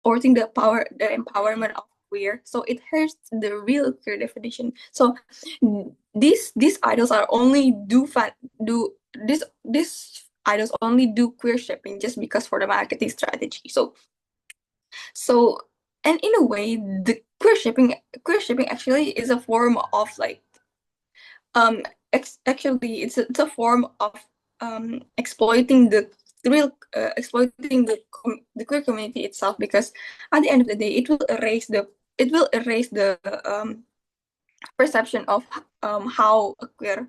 supporting the empowerment of queer. So it hurts the real queer definition. So these idols are only do this idols only do queer shipping just because for the marketing strategy. So and in a way, the queer shipping actually is a form of like actually it's a form of exploiting the queer community itself, because at the end of the day it will erase the perception of how a queer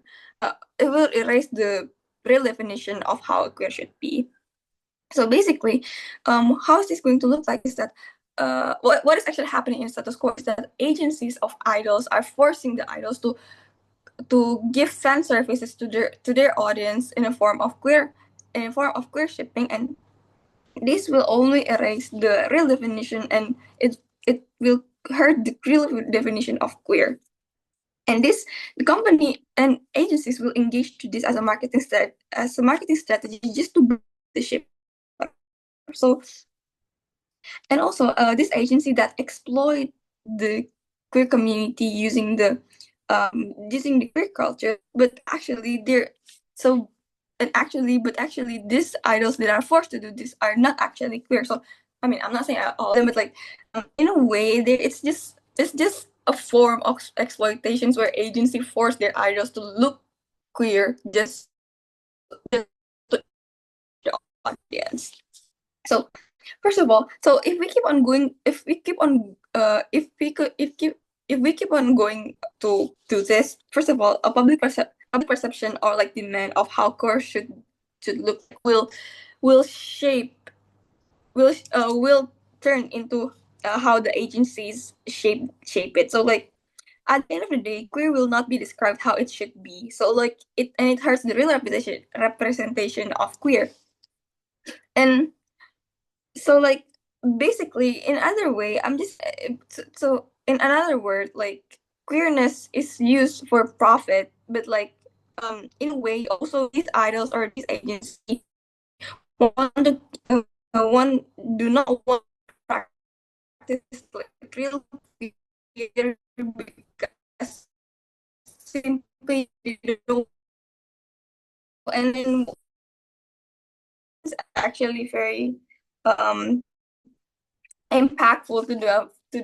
it will erase the real definition of how a queer should be. So basically, how is this going to look like is that what is actually happening in status quo is that agencies of idols are forcing the idols to give fan services to their audience in a form of queer shipping, and this will only erase the real definition, and it will hurt the real definition of queer. And the company and agencies will engage to this as a marketing strategy just to bring the ship. So, and also this agency that exploit the queer community using the queer culture, but actually these idols that are forced to do this are not actually queer. So I mean, I'm not saying all of them, but like in a way, it's just a form of exploitations where agency force their idols to look queer just to the audience. So first of all, so if we keep on going, if we keep on going to this, first of all, a public perception or like demand of how queer should look will shape will turn into how the agencies shape it. So like at the end of the day, queer will not be described how it should be. So like it hurts the real representation of queer. And so like basically in other way, I'm just so in another word, like queerness is used for profit, but like in a way also these idols or these agencies want to one do not want to practice like real queer because simply they don't, and then it's actually very um impactful to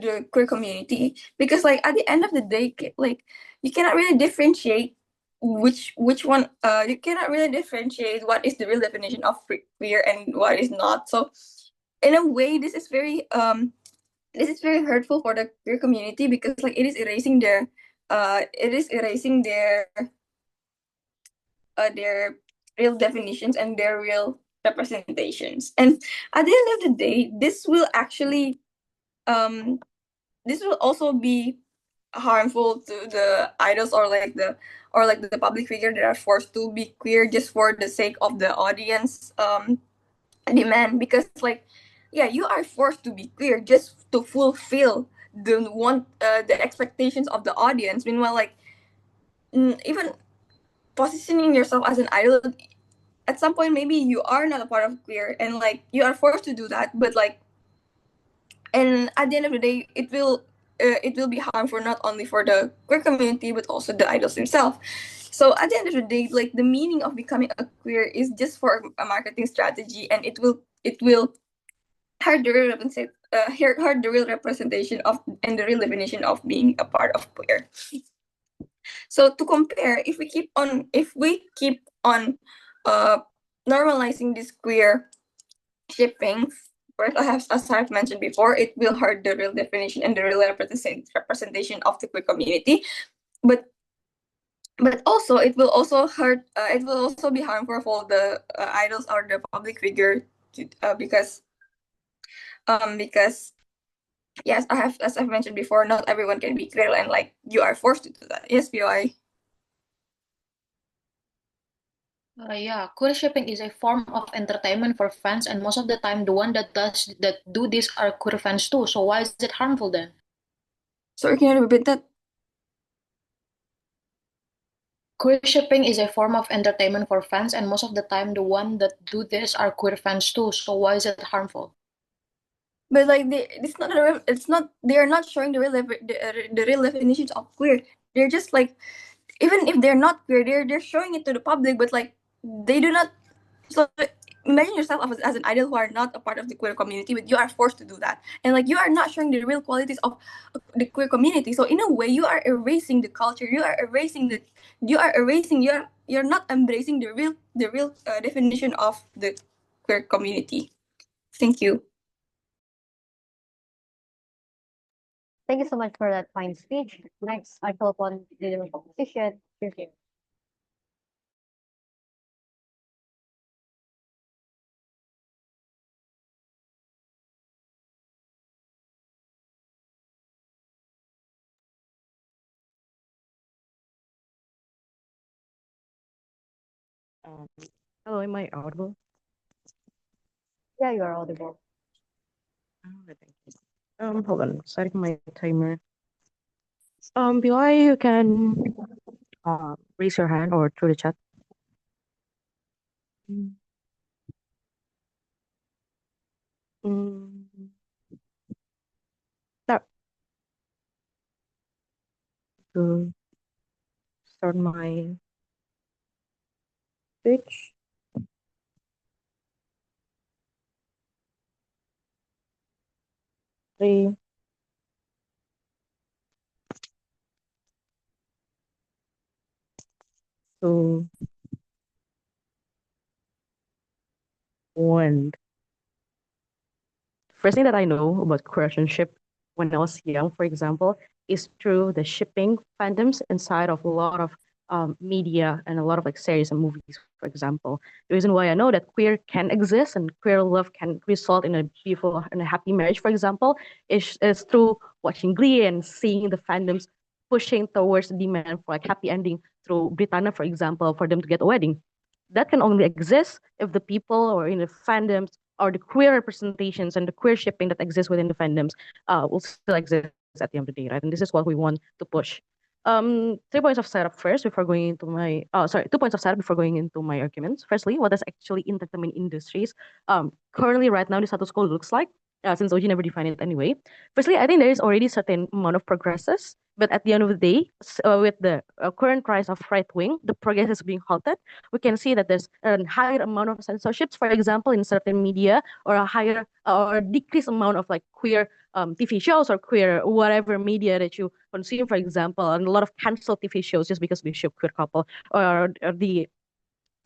the queer community, because like at the end of the day, like you cannot really differentiate which one you cannot really differentiate what is the real definition of queer and what is not. So in a way, this is very hurtful for the queer community, because like it is erasing their real definitions and their real representations. And at the end of the day, this will also be harmful to the idols or like the public figure that are forced to be queer just for the sake of the audience demand, because like yeah, you are forced to be queer just to fulfill the expectations of the audience. Meanwhile, like even positioning yourself as an idol, at some point maybe you are not a part of queer and like you are forced to do that, but like, and at the end of the day it will be harmful not only for the queer community but also the idols themselves. So at the end of the day, like the meaning of becoming a queer is just for a marketing strategy, and it will hurt the real hurt the real representation of and the real definition of being a part of queer. So to compare, if we keep on uh normalizing this queer shipping, first, as I've mentioned before, it will hurt the real definition and the real representation of the queer community. But also it will also hurt. It will also be harmful for the idols or the public figure, because yes, as I've mentioned before, not everyone can be queer, and like you are forced to do that. Yes, BOI. Yeah, queer shipping is a form of entertainment for fans, and most of the time, the one that do this are queer fans too. So why is it harmful then? Sorry, can you repeat that? Queer shipping is a form of entertainment for fans, and most of the time, the one that do this are queer fans too. So why is it harmful? But like it's not a it's not, they are not showing the the real definitions of queer. They're just like, even if they're not queer, they're showing it to the public, but like they do not. So imagine yourself as an idol who are not a part of the queer community, but you are forced to do that, and like you are not showing the real qualities of the queer community. So in a way, you are erasing the culture. You are erasing the. You are erasing. You're not embracing the real definition of the queer community. Thank you. Thank you so much for that fine speech. Next, I call upon the opposition. Thank you. Um, Hello, am I audible? Yeah, you are audible. Oh, thank you. Hold on, setting my timer. BY, you can raise your hand or through the chat. Mm, mm, Start to start my speech. 3, 2, 1. First thing that I know about relationship when I was young, for example, is through the shipping fandoms inside of a lot of media and a lot of like series and movies, for example. The reason why I know that queer can exist and queer love can result in a beautiful and a happy marriage, for example, is through watching Glee and seeing the fandoms pushing towards the demand for like happy ending through Britannia, for example, for them to get a wedding. That can only exist if the people or in the fandoms or the queer representations and the queer shipping that exists within the fandoms will still exist at the end of the day, right? And this is what we want to push. 3 points of setup first before going into my 2 points of setup before going into my arguments. Firstly, what does actually entertainment industries currently right now the status quo looks like? Since OG never defined it anyway. Firstly, I think there is already certain amount of progresses, but at the end of the day, with the current rise of right wing, the progress is being halted. We can see that there's a higher amount of censorships, for example, in certain media, or a higher or decreased amount of like queer TV shows or queer whatever media that you consume, for example, and a lot of canceled TV shows just because they show queer couple or the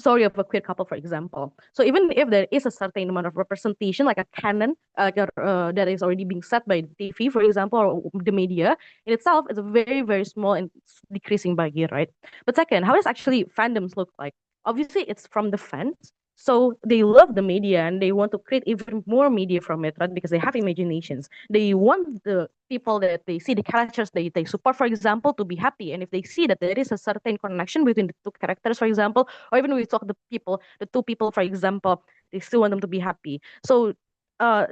story of a queer couple, for example. So even if there is a certain amount of representation, like a canon, that is already being set by the TV, for example, or the media in itself, is very, very small and decreasing by year, right? But second, how does actually fandoms look like? Obviously, it's from the fans. So they love the media and they want to create even more media from it, right? Because they have imaginations. They want the people that they see, the characters they support, for example, to be happy. And if they see that there is a certain connection between the two characters, for example, or even we talk the two people, for example, they still want them to be happy. So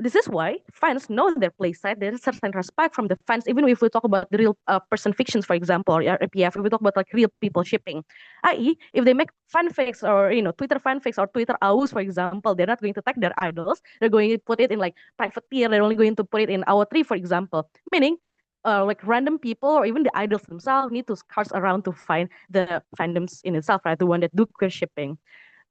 this is why fans know their place, right? There is certain respect from the fans, even if we talk about the real person fictions, for example, or RPF, if we talk about like real people shipping, i.e., if they make fanfics or Twitter fanfics or Twitter AUs, for example, they're not going to tag their idols. They're going to put it in like private tier. They're only going to put it in our tree, for example, meaning like random people or even the idols themselves need to scout around to find the fandoms in itself, right? The one that do queer shipping.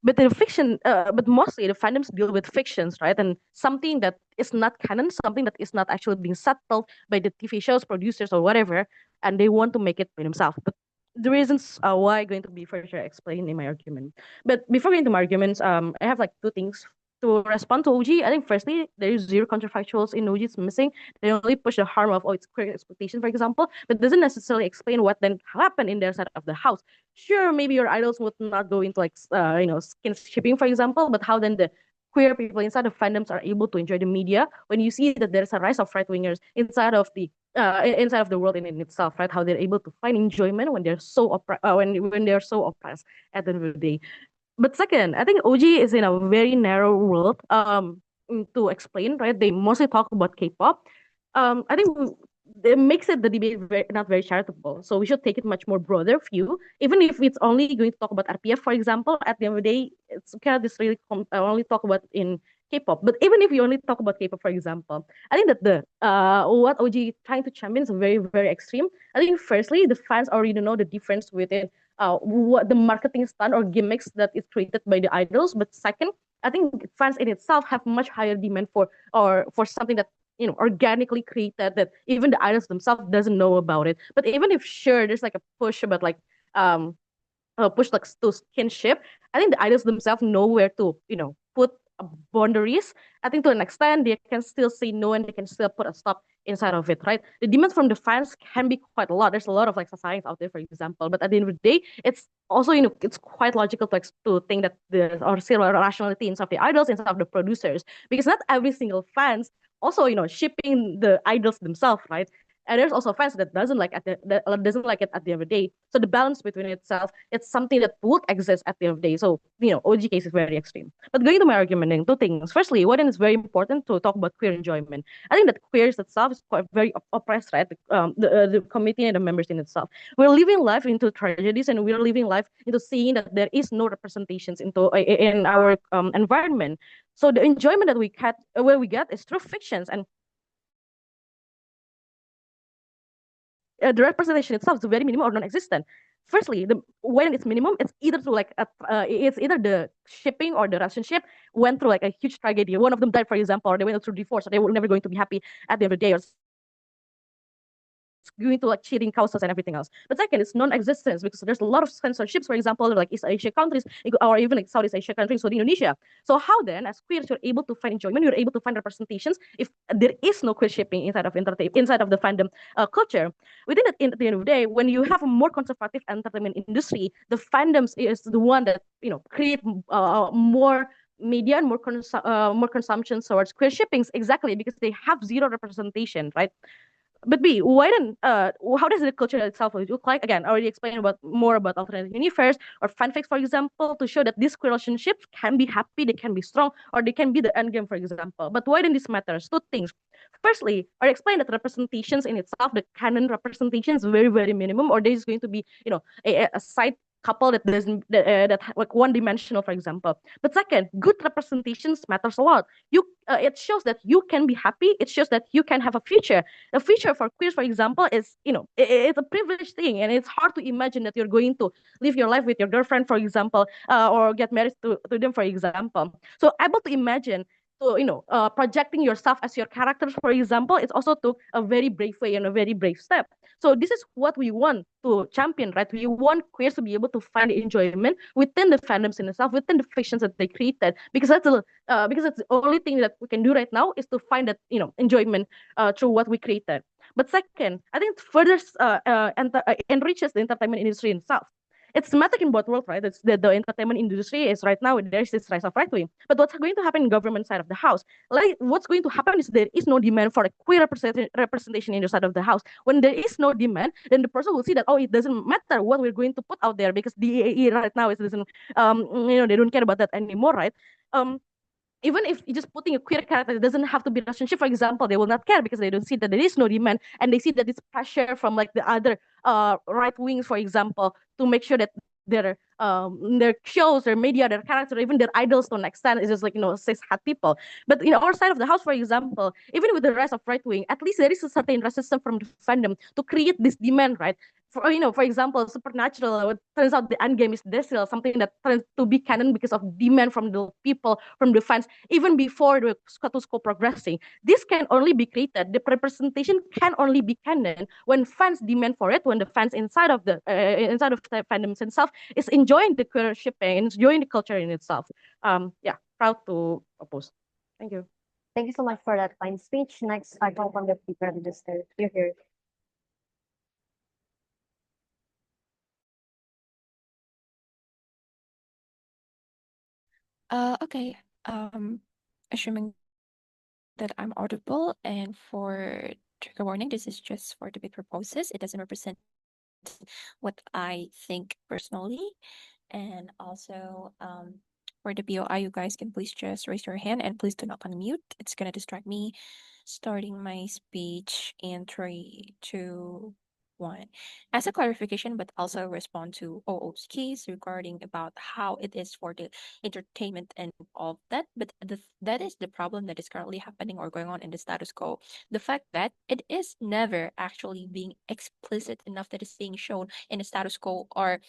But the fiction, but mostly the fandoms deal with fictions, right? And something that is not canon, something that is not actually being settled by the TV shows, producers, or whatever, and they want to make it by themselves. But the reasons why I'm going to be further explained in my argument. But before going to my arguments, I have like two things to respond to OG. I think firstly, there is zero counterfactuals in OG. It's missing. They only push the harm of its queer exploitation, for example, but doesn't necessarily explain what then happened in their side of the house. Sure, maybe your idols would not go into like skin shipping, for example, but how then the queer people inside of fandoms are able to enjoy the media when you see that there's a rise of right wingers inside of the world in itself, right? How they're able to find enjoyment when they're so when they're so oppressed at the end of the day. But second, I think OG is in a very narrow world to explain, right? They mostly talk about K-pop. I think it makes it the debate not very charitable. So we should take it much more broader view. Even if it's only going to talk about RPF, for example, at the end of the day, it's kind of this really only talk about in K-pop. But even if you only talk about K-pop, for example, I think that the what OG trying to champion is very, very extreme. I think firstly, the fans already know the difference within what the marketing stunt or gimmicks that is created by the idols. But second, I think fans in itself have much higher demand for something that organically created that even the idols themselves doesn't know about it. But even if sure there's like a push about like um push like to kinship, I think the idols themselves know where to put boundaries. I think to an extent they can still say no and they can still put a stop inside of it, right? The demands from the fans can be quite a lot. There's a lot of like science out there, for example, but at the end of the day, it's also it's quite logical to think that there's or still a rationality inside of the idols, inside of the producers, because not every single fans also shipping the idols themselves, right? And there's also fans that doesn't like that doesn't like it at the end of the day. So the balance between itself, it's something that would exist at the end of the day. So OG case is very extreme. But going to my argument, then two things. Firstly, one is very important to talk about queer enjoyment. I think that queers itself is quite very oppressed, right? The committee and the members in itself. We're living life into tragedies, and we're living life into seeing that there is no representations in our environment. So the enjoyment that we get is through fictions, and the representation itself is very minimal or non-existent. Firstly, when it's minimum, it's either through like it's either the shipping or the relationship went through like a huge tragedy. One of them died, for example, or they went through divorce, so they were never going to be happy at the end of the day, or going to like cheating causes and everything else. But second, it's non-existence because there's a lot of censorships, for example, like East Asia countries or even like Southeast Asia countries, so Indonesia. So how then, as queers, you're able to find enjoyment, you're able to find representations if there is no queer shipping inside of inside of the fandom culture. Within it, at the end of the day, when you have a more conservative entertainment industry, the fandoms is the one that create more media and more consumption towards queer shippings, exactly because they have zero representation, right? But B, why then? How does the culture itself look like? Again, I already explained about more about alternate universe or fanfics, for example, to show that these relationships can be happy, they can be strong, or they can be the end game, for example. But why then this matters? Two things. Firstly, I explained that representations in itself, the canon representation is very, very minimum, or there's going to be, a side couple that doesn't that like one dimensional, for example. But second, good representations matters a lot. It shows that you can be happy. It shows that you can have a future. The future for queers, for example, is it's a privileged thing, and it's hard to imagine that you're going to live your life with your girlfriend, for example, or get married to them, for example. So able to imagine to projecting yourself as your characters, for example, it's also took a very brave way and a very brave step. So this is what we want to champion, right? We want queers to be able to find enjoyment within the fandoms in itself, within the fictions that they created, because that's the only thing that we can do right now is to find that enjoyment through what we created. But second, I think it further enriches the entertainment industry itself. It's thematic in both worlds, right? It's the entertainment industry is right now there's this rise of right wing. But what's going to happen in government side of the house? Like what's going to happen is there is no demand for a queer representation in the side of the house. When there is no demand, then the person will see that it doesn't matter what we're going to put out there because the EAE right now is doesn't they don't care about that anymore, right? Even if you're just putting a queer character, it doesn't have to be a relationship, for example, they will not care because they don't see that there is no demand, and they see that it's pressure from like the other right wings, for example, to make sure that their shows, their media, their character, even their idols to an extent is just like cis hat people. But in our side of the house, for example, even with the rise of right wing, at least there is a certain resistance from the fandom to create this demand, right? For example, Supernatural, it turns out the end game is this something that turns to be canon because of demand from the people, from the fans, even before the status quo progressing. This can only be created. The representation can only be canon when fans demand for it, when the fans inside of the fandoms itself is enjoying the queer shipping, enjoying the culture in itself. Yeah, proud to oppose. Thank you. Thank you so much for that fine speech. Next, I call on the Prime Minister. You're here. Okay. Assuming that I'm audible, and for trigger warning, this is just for debate purposes. It doesn't represent what I think personally. And also, for the BOI, you guys can please just raise your hand and please do not unmute. It's gonna distract me starting my speech in 3, 2, one. As a clarification, but also respond to OO's case regarding about how it is for the entertainment and all that. But that is the problem that is currently happening or going on in the status quo. The fact that it is never actually being explicit enough that is being shown in the status quo, or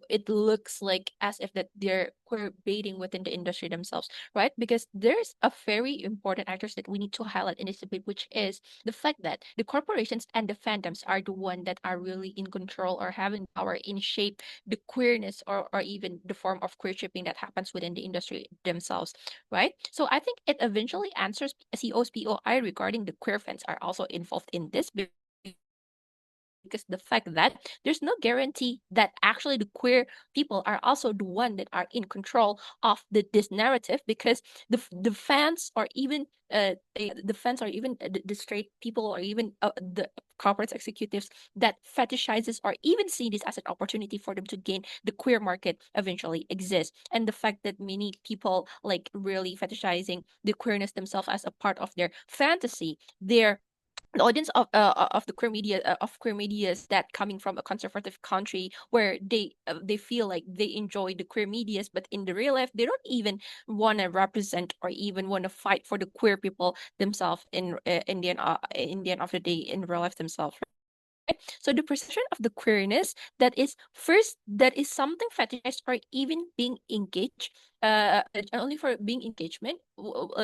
it looks like as if that they're queer baiting within the industry themselves, right? Because there's a very important actors that we need to highlight in this debate, which is the fact that the corporations and the fandoms are the one that are really in control or having power in shape the queerness, or even the form of queer shipping that happens within the industry themselves, right? So I think it eventually answers CO's POI regarding the queer fans are also involved in this, because the fact that there's no guarantee that actually the queer people are also the one that are in control of this narrative, because the fans, or even the fans, or even the straight people, or even the corporate executives that fetishizes or even see this as an opportunity for them to gain the queer market eventually exists. And the fact that many people like really fetishizing the queerness themselves as a part of their fantasy, their the audience of the queer media, of queer medias that coming from a conservative country where they feel like they enjoy the queer medias, but in the real life they don't even want to represent or even want to fight for the queer people themselves in the end of the day in real life themselves. So the perception of the queerness that is first, that is something fetishized or even being engaged, only for being engagement,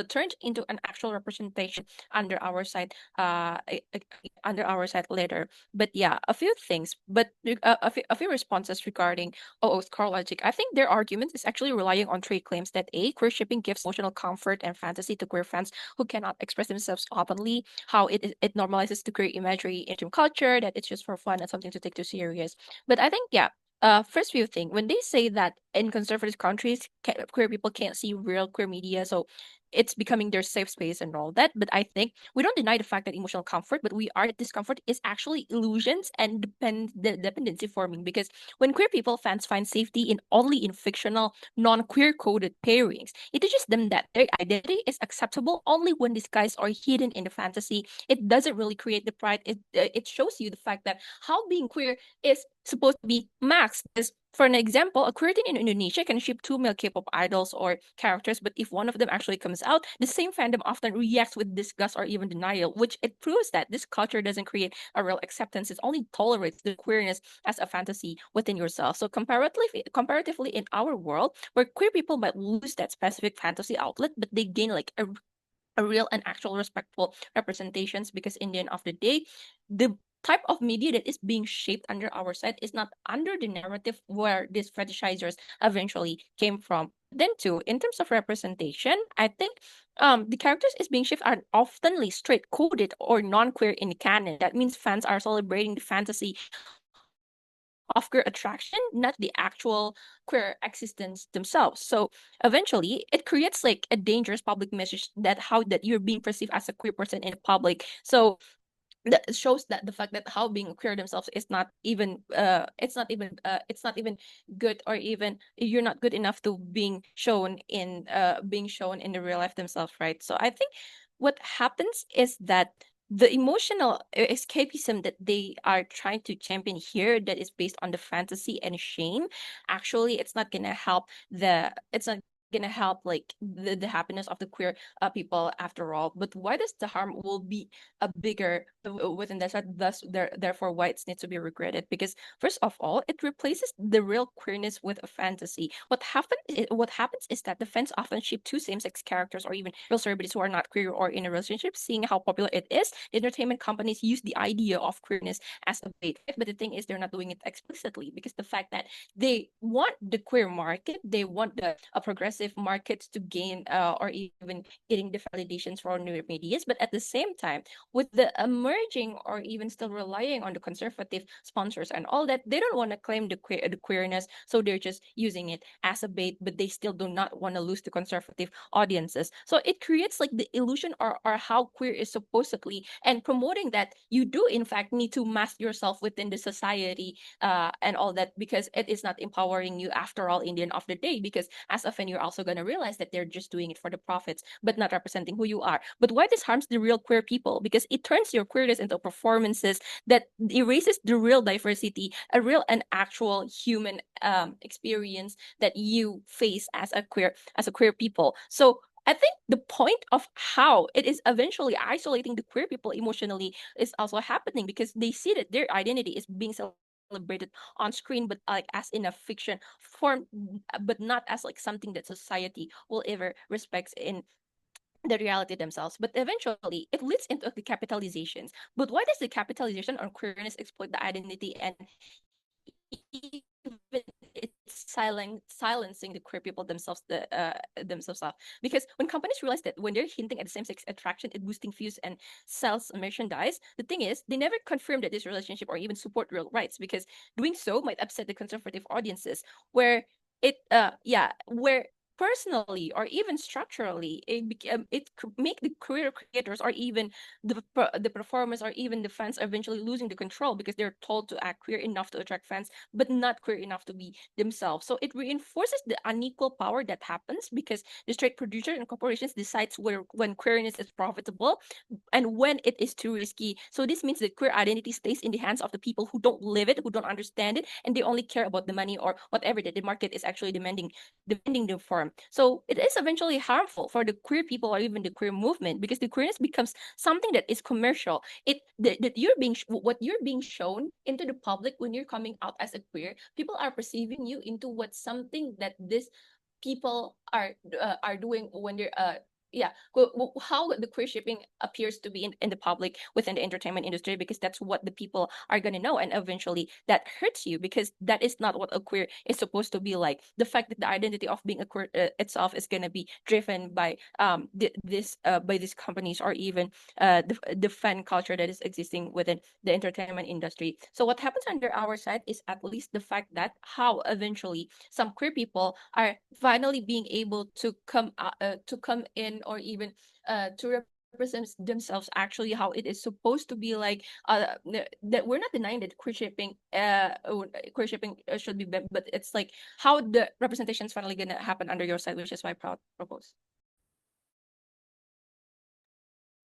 turned into an actual representation under our side, under our side later. But yeah, a few things, but a few responses regarding OO's core logic. I think their argument is actually relying on three claims: that A, queer shipping gives emotional comfort and fantasy to queer fans who cannot express themselves openly, how it normalizes the queer imagery into culture, that it's just for fun and something to take too serious. But I think, yeah, first few thing, when they say that in conservative countries, queer people can't see real queer media, so it's becoming their safe space and all that. But I think we don't deny the fact that emotional comfort, but we are that discomfort is actually illusions and dependency forming, because when queer people fans find safety in only in fictional non-queer coded pairings, it teaches them that their identity is acceptable only when disguised or hidden in the fantasy. It doesn't really create the pride. It shows you the fact that how being queer is supposed to be maxed. Is, for an example, a queer teen in Indonesia can ship two male K-pop idols or characters, but if one of them actually comes out, the same fandom often reacts with disgust or even denial, which it proves that this culture doesn't create a real acceptance. It only tolerates the queerness as a fantasy within yourself. So comparatively in our world, where queer people might lose that specific fantasy outlet, but they gain like a real and actual respectful representations, because in the end of the day, the type of media that is being shaped under our side is not under the narrative where these fetishizers eventually came from. Then too, in terms of representation, I think the characters is being shaped are oftenly straight coded or non-queer in canon. That means fans are celebrating the fantasy of queer attraction, not the actual queer existence themselves. So eventually it creates like a dangerous public message that how that you're being perceived as a queer person in public. So that shows that the fact that how being queer themselves is not even it's not even good, or even you're not good enough to being shown in the real life themselves, right? So I think what happens is that the emotional escapism that they are trying to champion here, that is based on the fantasy and shame, actually it's not gonna help like the happiness of the queer people after all. But why does the harm will be a bigger within that, thus therefore why it needs to be regretted? Because first of all, it replaces the real queerness with a fantasy. What happens is that the fans often ship two same-sex characters or even real celebrities who are not queer or in a relationship. Seeing how popular it is, the entertainment companies use the idea of queerness as a bait, right? But the thing is they're not doing it explicitly, because the fact that they want the queer market, they want the progressive markets to gain or even getting the validations for new medias. But at the same time, with the emerging or even still relying on the conservative sponsors and all that, they don't want to claim the queerness, so they're just using it as a bait, but they still do not want to lose the conservative audiences. So it creates like the illusion or how queer is supposedly, and promoting that you do in fact need to mask yourself within the society and all that, because it is not empowering you after all in the end of the day, because as a fan you're also also gonna realize that they're just doing it for the profits, but not representing who you are. But why this harms the real queer people? Because it turns your queerness into performances that erases the real diversity, a real and actual human experience that you face as a queer people. So I think the point of how it is eventually isolating the queer people emotionally is also happening because they see that their identity is being celebrated on screen, but like as in a fiction form, but not as like something that society will ever respects in the reality themselves. But eventually it leads into the capitalizations. But why does the capitalization on queerness exploit the identity and even it's silencing the queer people themselves off? Because when companies realize that when they're hinting at the same-sex attraction, it boosting views and sells merchandise, the thing is they never confirm that this relationship or even support real rights, because doing so might upset the conservative audiences where where personally or even structurally it could make the career creators or even the performers or even the fans are eventually losing the control because they're told to act queer enough to attract fans but not queer enough to be themselves. So it reinforces the unequal power that happens because the straight producer and corporations decides where when queerness is profitable and when it is too risky. So this means that queer identity stays in the hands of the people who don't live it, who don't understand it, and they only care about the money or whatever that the market is actually demanding them for. So it is eventually harmful for the queer people or even the queer movement because the queerness becomes something that is commercial. That you're what you're being shown into the public when you're coming out as a queer, people are perceiving you into what something that this people are doing when they're how the queer shipping appears to be in the public within the entertainment industry, because that's what the people are going to know, and eventually that hurts you because that is not what a queer is supposed to be like. The fact that the identity of being a queer itself is going to be driven by by these companies or even the fan culture that is existing within the entertainment industry. So what happens under our side is at least the fact that how eventually some queer people are finally being able to come in or even to represent themselves actually how it is supposed to be like. That we're not denying that queer shipping should be but it's like how the representation is finally gonna happen under your side, which is why I propose.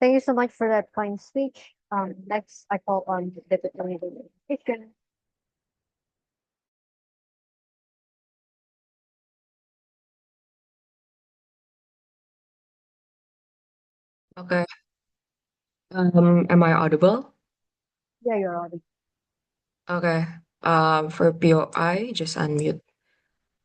Thank you so much for that fine speech. Next, I call on Deputy Leader Christian. Okay. Am I audible? Yeah, you're audible. Okay. For POI, just unmute.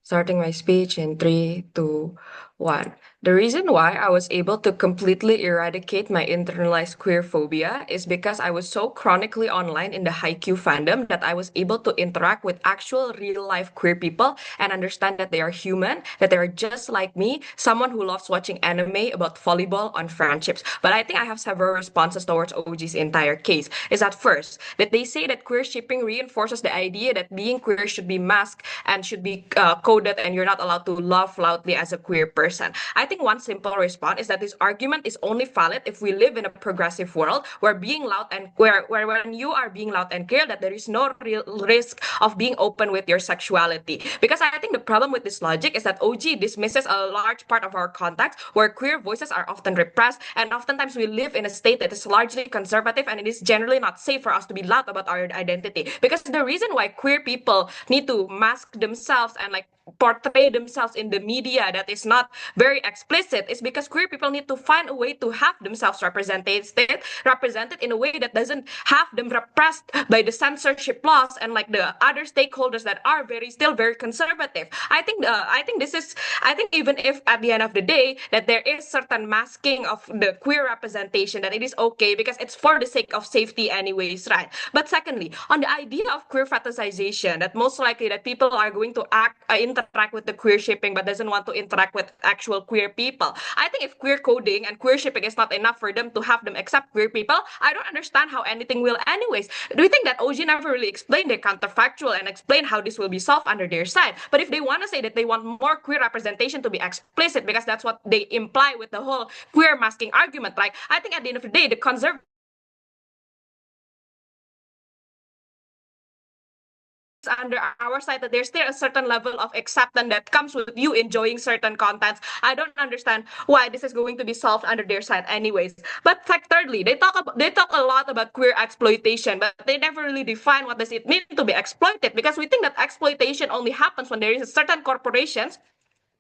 Starting my speech in 3, 2, 1. The reason why I was able to completely eradicate my internalized queer phobia is because I was so chronically online in the Haikyuu fandom that I was able to interact with actual real life queer people and understand that they are human, that they are just like me, someone who loves watching anime about volleyball on friendships. But I think I have several responses towards OG's entire case. Is that first, that they say that queer shipping reinforces the idea that being queer should be masked and should be coded and you're not allowed to laugh loudly as a queer person. I think one simple response is that this argument is only valid if we live in a progressive world where being loud and where when you are being loud and clear that there is no real risk of being open with your sexuality. Because I think the problem with this logic is that OG dismisses a large part of our context where queer voices are often repressed, and oftentimes we live in a state that is largely conservative, and it is generally not safe for us to be loud about our identity. Because the reason why queer people need to mask themselves and like portray themselves in the media that is not very explicit is because queer people need to find a way to have themselves represented in a way that doesn't have them repressed by the censorship laws and like the other stakeholders that are still very conservative. I think this is, I think even if at the end of the day that there is certain masking of the queer representation, that it is okay because it's for the sake of safety anyways, right? But secondly, on the idea of queer fetishization, that most likely that people are going to interact with the queer shipping but doesn't want to interact with actual queer people. I think if queer coding and queer shipping is not enough for them to have them accept queer people, I don't understand how anything will anyways. Do you think that OG never really explained their counterfactual and explained how this will be solved under their side? But if they want to say that they want more queer representation to be explicit because that's what they imply with the whole queer masking argument, like I think at the end of the day the conservative under our side that there's still a certain level of acceptance that comes with you enjoying certain contents. I don't understand why this is going to be solved under their side anyways. But like thirdly, they talk a lot about queer exploitation, but they never really define what does it mean to be exploited, because we think that exploitation only happens when there is a certain corporations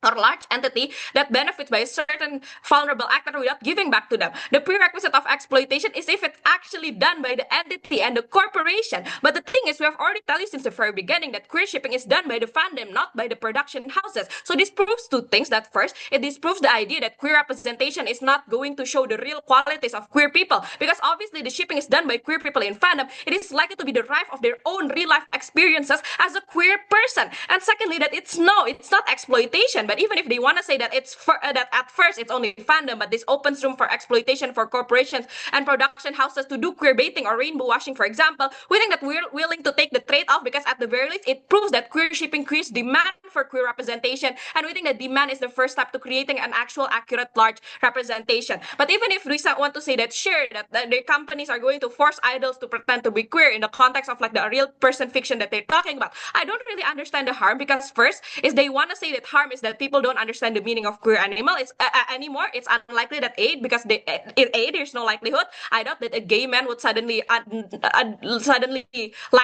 or large entity that benefits by a certain vulnerable actor without giving back to them. The prerequisite of exploitation is if it's actually done by the entity and the corporation. But the thing is, we have already told you since the very beginning that queer shipping is done by the fandom, not by the production houses. So this proves two things. That first, it disproves the idea that queer representation is not going to show the real qualities of queer people, because obviously the shipping is done by queer people in fandom. It is likely to be derived of their own real life experiences as a queer person. And secondly, that it's not exploitation. But even if they want to say that that at first it's only fandom, but this opens room for exploitation for corporations and production houses to do queer baiting or rainbow washing, for example, we think that we're willing to take the trade-off, because at the very least it proves that queer shipping creates demand for queer representation, and we think that demand is the first step to creating an actual accurate large representation. But even if we want to say that sure that the companies are going to force idols to pretend to be queer in the context of like the real person fiction that they're talking about, I don't really understand the harm, because first is they want to say that harm is that people don't understand the meaning of queer animal. It's anymore. It's unlikely that because there's no likelihood. I doubt that a gay man would suddenly lack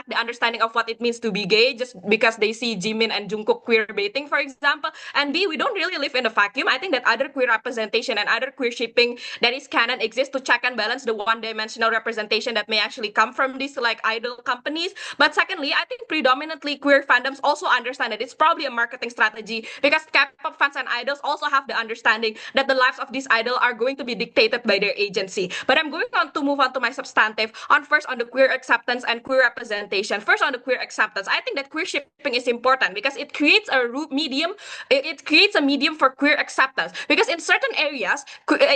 the understanding of what it means to be gay just because they see Jimin and Jungkook queer baiting, for example. And B, we don't really live in a vacuum. I think that other queer representation and other queer shipping that is canon exists to check and balance the one-dimensional representation that may actually come from these like idol companies. But secondly, I think predominantly queer fandoms also understand that it's probably a marketing strategy, because K-pop fans and idols also have the understanding that the lives of these idols are going to be dictated by their agency. But I'm going to move on to my substantive on the queer acceptance and queer representation. First, on the queer acceptance, I think that queer shipping is important because it creates a medium. It creates a medium for queer acceptance, because in certain areas,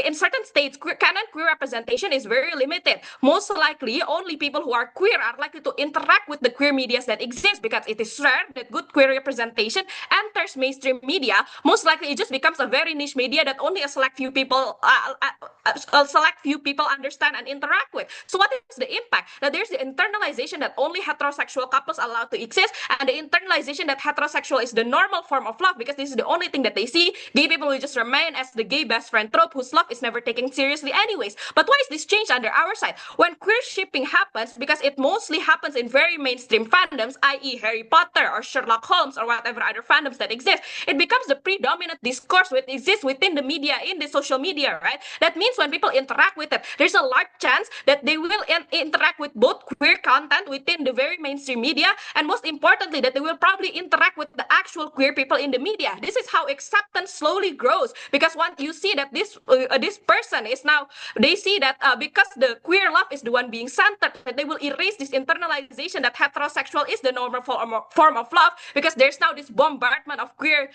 in certain states, canon queer representation is very limited. Most likely, only people who are queer are likely to interact with the queer medias that exist, because it is rare that good queer representation enters mainstream media. Most likely, it just becomes a very niche media that only a select few people understand and interact with. So what is the impact? That there's the internalization that only heterosexual couples are allowed to exist, and the internalization that heterosexual is the normal form of love, because this is the only thing that they see. Gay people will just remain as the gay best friend trope whose love is never taken seriously anyways. But why is this change under our side? When queer shipping happens, because it mostly happens in very mainstream fandoms, i.e. Harry Potter or Sherlock Holmes or whatever other fandoms that exist, it becomes the predominant discourse that exists within the media, in the social media, right? That means when people interact with it, there's a large chance that they will interact with both queer content within the very mainstream media, and most importantly, that they will probably interact with the actual queer people in the media. This is how acceptance slowly grows, because once you see that this person is now, they see that because the queer love is the one being centered, that they will erase this internalization that heterosexual is the normal form of love, because there's now this bombardment of queer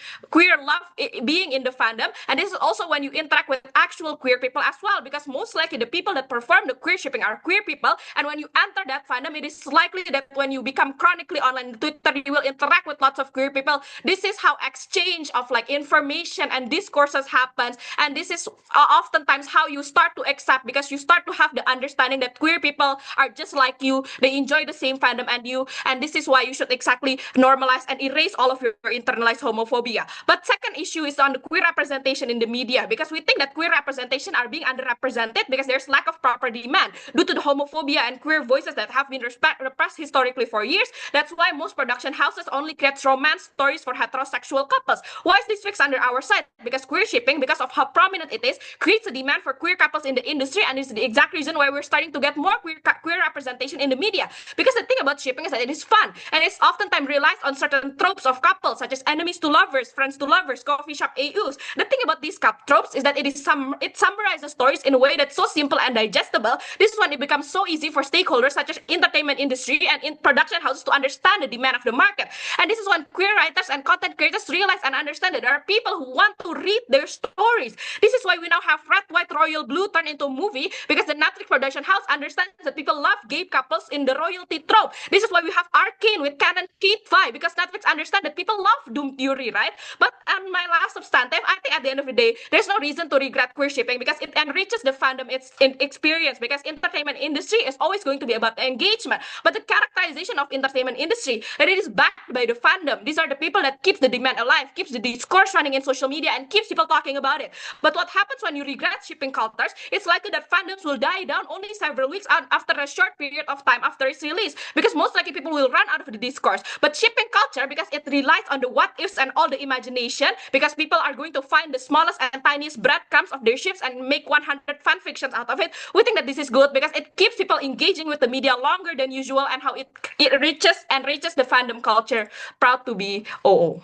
love being in the fandom. And this is also when you interact with actual queer people as well, because most likely the people that perform the queer shipping are queer people, and when you enter that fandom, it is likely that when you become chronically online on Twitter, you will interact with lots of queer people. This is how exchange of like information and discourses happens, and this is oftentimes how you start to accept, because you start to have the understanding that queer people are just like you, they enjoy the same fandom and you, and this is why you should exactly normalize and erase all of your internalized homophobia. But second issue is on the queer representation in the media, because we think that queer representation are being underrepresented because there's lack of proper demand due to the homophobia and queer voices that have been repressed historically for years. That's why most production houses only create romance stories for heterosexual couples. Why is this fixed under our side? Because queer shipping, because of how prominent it is, creates a demand for queer couples in the industry, and is the exact reason why we're starting to get more queer representation in the media. Because the thing about shipping is that it is fun, and it's oftentimes relies on certain tropes of couples, such as enemies to lovers, friends to lovers, coffee shop AUs. The thing about these tropes is that it summarizes stories in a way that's so simple and digestible. This is when it becomes so easy for stakeholders such as entertainment industry and in production houses to understand the demand of the market. And this is when queer writers and content creators realize and understand that there are people who want to read their stories. This is why we now have Red, White, Royal, Blue turned into a movie, because the Netflix production house understands that people love gay couples in the royalty trope. This is why we have Arcane with Canon Kate Vi, because Netflix understands that people love Doom Theory, right? But But on my last substantive, I think at the end of the day, there's no reason to regret queer shipping because it enriches the fandom its experience, because entertainment industry is always going to be about engagement. But the characterization of entertainment industry, that it is backed by the fandom. These are the people that keeps the demand alive, keeps the discourse running in social media, and keeps people talking about it. But what happens when you regret shipping cultures, it's likely that fandoms will die down only several weeks after a short period of time after its release, because most likely people will run out of the discourse. But shipping culture, because it relies on the what ifs and all the imagination, because people are going to find the smallest and tiniest breadcrumbs of their ships and make 100 fan fictions out of it. We think that this is good because it keeps people engaging with the media longer than usual, and how it enriches the fandom culture. Proud to be OO.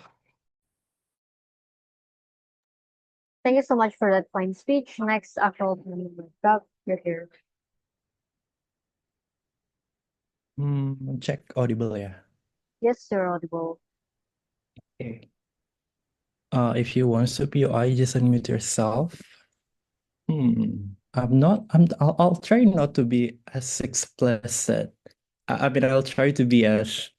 Thank you so much for that fine speech. Next, actual you're here. Check audible ya. Yes, you're audible. Okay. If you want to POI, just unmute yourself. I'll try not to be as explicit. I mean, I'll try to be as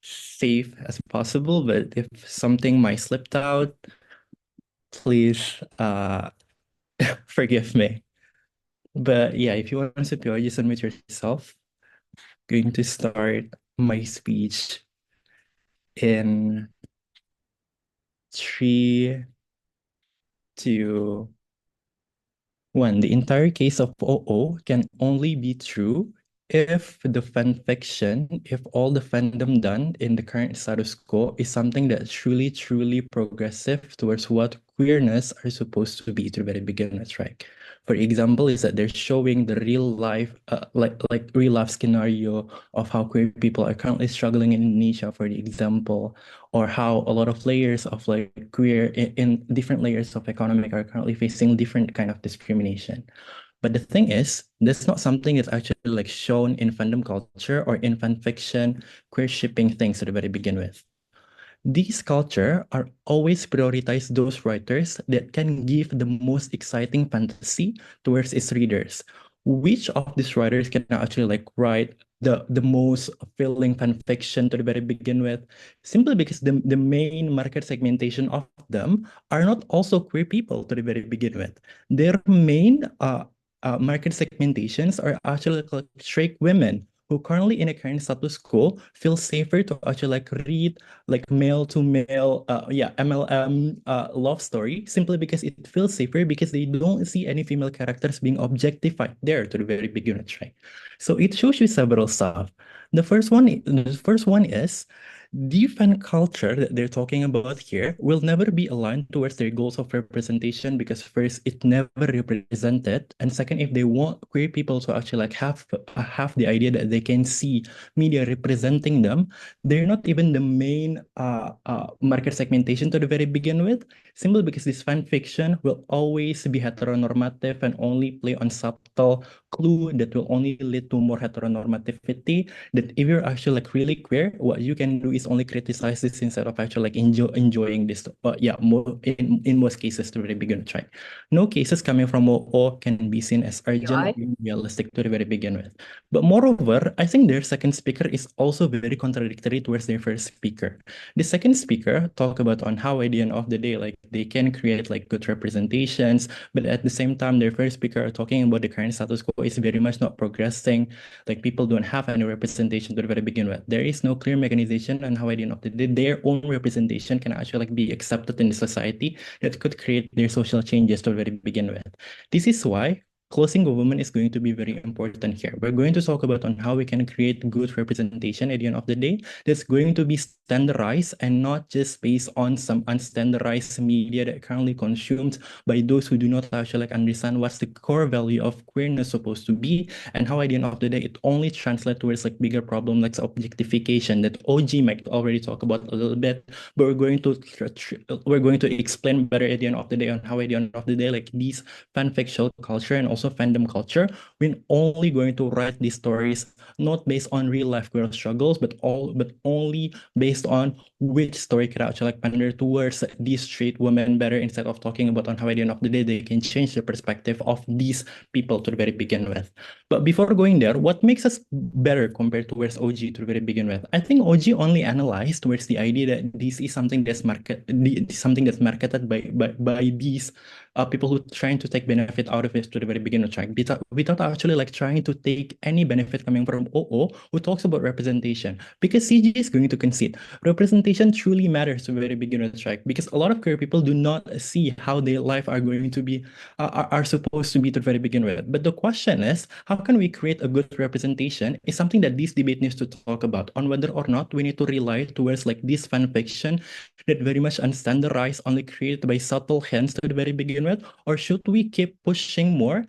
safe as possible, but if something might slipped out, please forgive me. But yeah, if you want to POI, just unmute yourself. Going to start my speech in 3, 2, 1. The entire case of OO can only be true if the fan fiction, if all the fandom done in the current status quo is something that's truly, truly progressive towards what queerness are supposed to be to the very beginners, right? For example, is that they're showing the real life, like real life scenario of how queer people are currently struggling in Indonesia, for the example, or how a lot of layers of like queer in different layers of economic are currently facing different kind of discrimination. But the thing is, that's not something that's actually like shown in fandom culture or in fan fiction, queer shipping things to the very begin with. These culture are always prioritize those writers that can give the most exciting fantasy towards its readers. Which of these writers can actually like write the most fulfilling fan fiction to the very begin with? Simply because the main market segmentation of them are not also queer people to the very begin with. Their main market segmentations are actually like straight women who currently in a current status quo feel safer to actually like read like male to male MLM love story, simply because it feels safer because they don't see any female characters being objectified there to the very beginning, right? So it shows you several stuff. The first one is the fan culture that they're talking about here will never be aligned towards their goals of representation, because first, it never represented, and second, if they want queer people to actually like have the idea that they can see media representing them, they're not even the main market segmentation to the very begin with, simply because this fan fiction will always be heteronormative and only play on subtle clue that will only lead to more heteronormativity. That if you're actually like really queer, what you can do is only criticize this instead of actually like enjoying this. In most cases to the very begin with, right? No cases coming from OO can be seen as urgent or realistic to the very begin with. But moreover, I think their second speaker is also very contradictory towards their first speaker. The second speaker talk about on how at the end of the day, like they can create like good representations, but at the same time, their first speaker are talking about the current status quo is very much not progressing. Like people don't have any representation to the very begin with. There is no clear mechanization on how at the end of the day, their own representation can actually like be accepted in the society that could create their social changes to the very begin with. This is why closing government is going to be very important here. We're going to talk about on how we can create good representation at the end of the day that's going to be standardized and not just based on some unstandardized media that currently consumed by those who do not actually like understand what's the core value of queerness supposed to be, and how at the end of the day it only translates towards like bigger problem like objectification that OG might already talk about a little bit, but we're going to explain better at the end of the day on how at the end of the day like these fanfictional culture and also fandom culture, we're only going to write these stories not based on real life queer struggles, but only based on which story could actually like pander towards these straight women better, instead of talking about on how at the end of the day they can change the perspective of these people to the very begin with. But before going there, what makes us better compared towards OG to the very begin with? I think OG only analyzed towards the idea that this is something that's marketed by these people who trying to take benefit out of it to the very beginning, track without actually like trying to take any benefit coming from OO, who talks about representation. Because CG is going to concede representation truly matters to the very beginner track, because a lot of queer people do not see how their life are going to be are supposed to be to the very begin with. But the question is, how can we create a good representation is something that this debate needs to talk about, on whether or not we need to rely towards like this fan fiction that very much unstandardized, only created by subtle hints to the very begin with, or should we keep pushing more?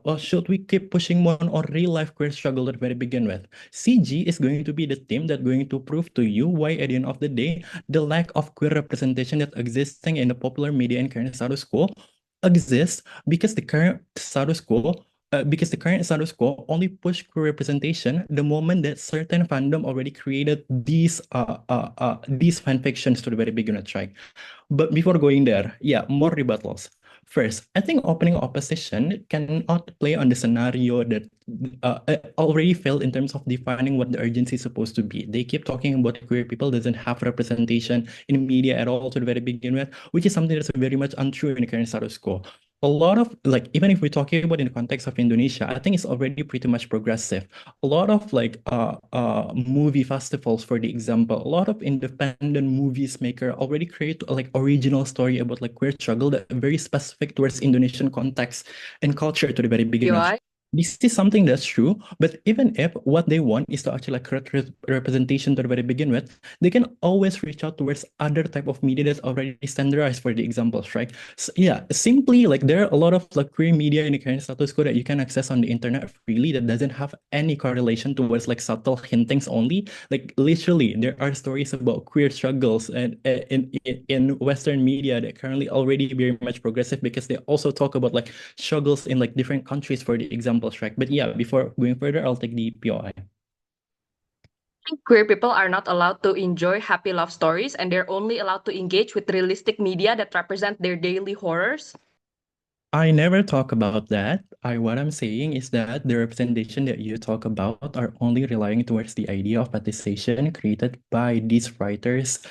Or should we keep pushing more on real life queer struggle at the very begin with? CG is going to be the team that's going to prove to you why at the end of the day, the lack of queer representation that existing in the popular media and current status quo exists because the current status quo only push queer representation the moment that certain fandom already created these fan fictions to the very beginning, right? But before going there, yeah, more rebuttals. First, I think opening opposition cannot play on the scenario that already failed in terms of defining what the urgency is supposed to be. They keep talking about queer people doesn't have representation in media at all to the very begin with, which is something that's very much untrue in the current status quo. A lot of like, even if we're talking about in the context of Indonesia, I think it's already pretty much progressive. A lot of like movie festivals, for the example, a lot of independent movies maker already create like original story about like queer struggle that very specific towards Indonesian context and culture to the very beginning. UI. This is something that's true, but even if what they want is to actually like correct representation to the very begin with, they can always reach out towards other type of media that's already standardized for the examples, right? So, yeah, simply like there are a lot of like queer media in the current status quo that you can access on the internet freely that doesn't have any correlation towards like subtle hintings only. Like literally, there are stories about queer struggles and in Western media that currently already very much progressive, because they also talk about like struggles in like different countries for the examples, right? But yeah, before going further, I'll take the POI. Queer people are not allowed to enjoy happy love stories, and they're only allowed to engage with realistic media that represent their daily horrors. I never talk about that. What I'm saying is that the representation that you talk about are only relying towards the idea of fetishization created by these writers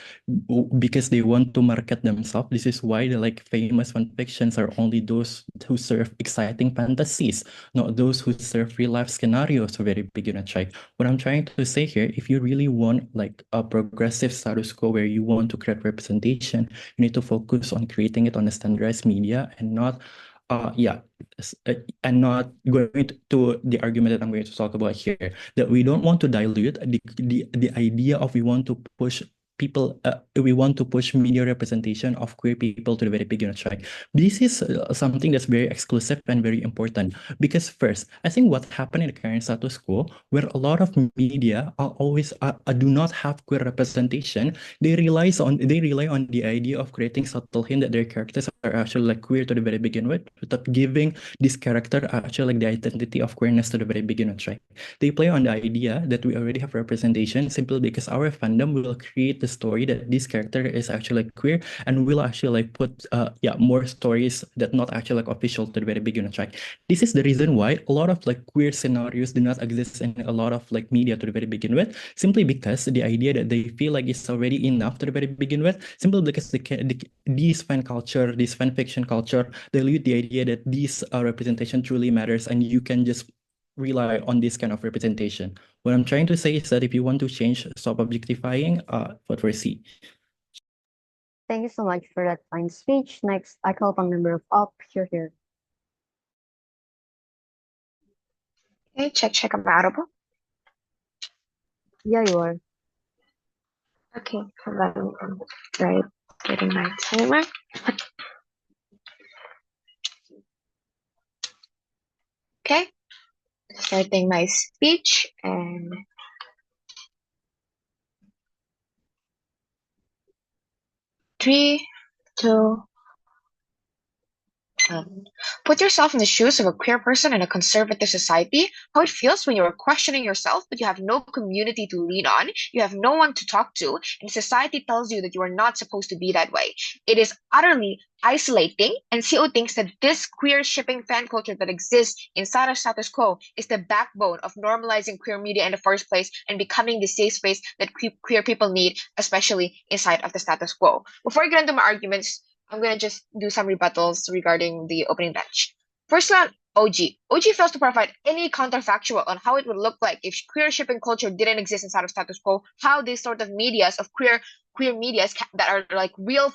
because they want to market themselves. This is why the like famous fan fictions are only those who serve exciting fantasies, not those who serve real life scenarios. So very big unit, right? What I'm trying to say here, if you really want like a progressive status quo where you want to create representation, you need to focus on creating it on a standardized media and not and not going to the argument that I'm going to talk about here, that we don't want to dilute the idea of we want to push people, we want to push media representation of queer people to the very beginning, right? This is something that's very exclusive and very important, because first, I think what happened in the current status quo, where a lot of media are always do not have queer representation, they rely on the idea of creating subtle hint that their characters are actually like queer to the very begin with, without giving this character actually like the identity of queerness to the very beginning, right? They play on the idea that we already have representation simply because our fandom will create the story that this character is actually like queer, and will actually like put more stories that not actually like official to the very beginning, right? This is the reason why a lot of like queer scenarios do not exist in a lot of like media to the very begin with, simply because the idea that they feel like it's already enough to the very begin with, simply because these fan culture, this fan fiction culture, dilute the idea that this representation truly matters, and you can just rely on this kind of representation. What I'm trying to say is that if you want to change, stop objectifying, vote for C. Thank you so much for that fine speech. Next, I call upon member of UP. You're here. Okay, check, I'm audible. Yeah, you are. Okay, hold on. I'm right getting my timer. Okay, starting my speech, and 3, 2, question. Put yourself in the shoes of a queer person in a conservative society, how it feels when you're questioning yourself, but you have no community to lean on, you have no one to talk to, and society tells you that you are not supposed to be that way. It is utterly isolating, and CO thinks that this queer shipping fan culture that exists inside of status quo is the backbone of normalizing queer media in the first place and becoming the safe space that queer people need, especially inside of the status quo. Before I get into my arguments, I'm going to just do some rebuttals regarding the opening bench. First one, OG. OG fails to provide any counterfactual on how it would look like if queer shipping culture didn't exist inside of status quo, how these sort of medias of queer medias that are like real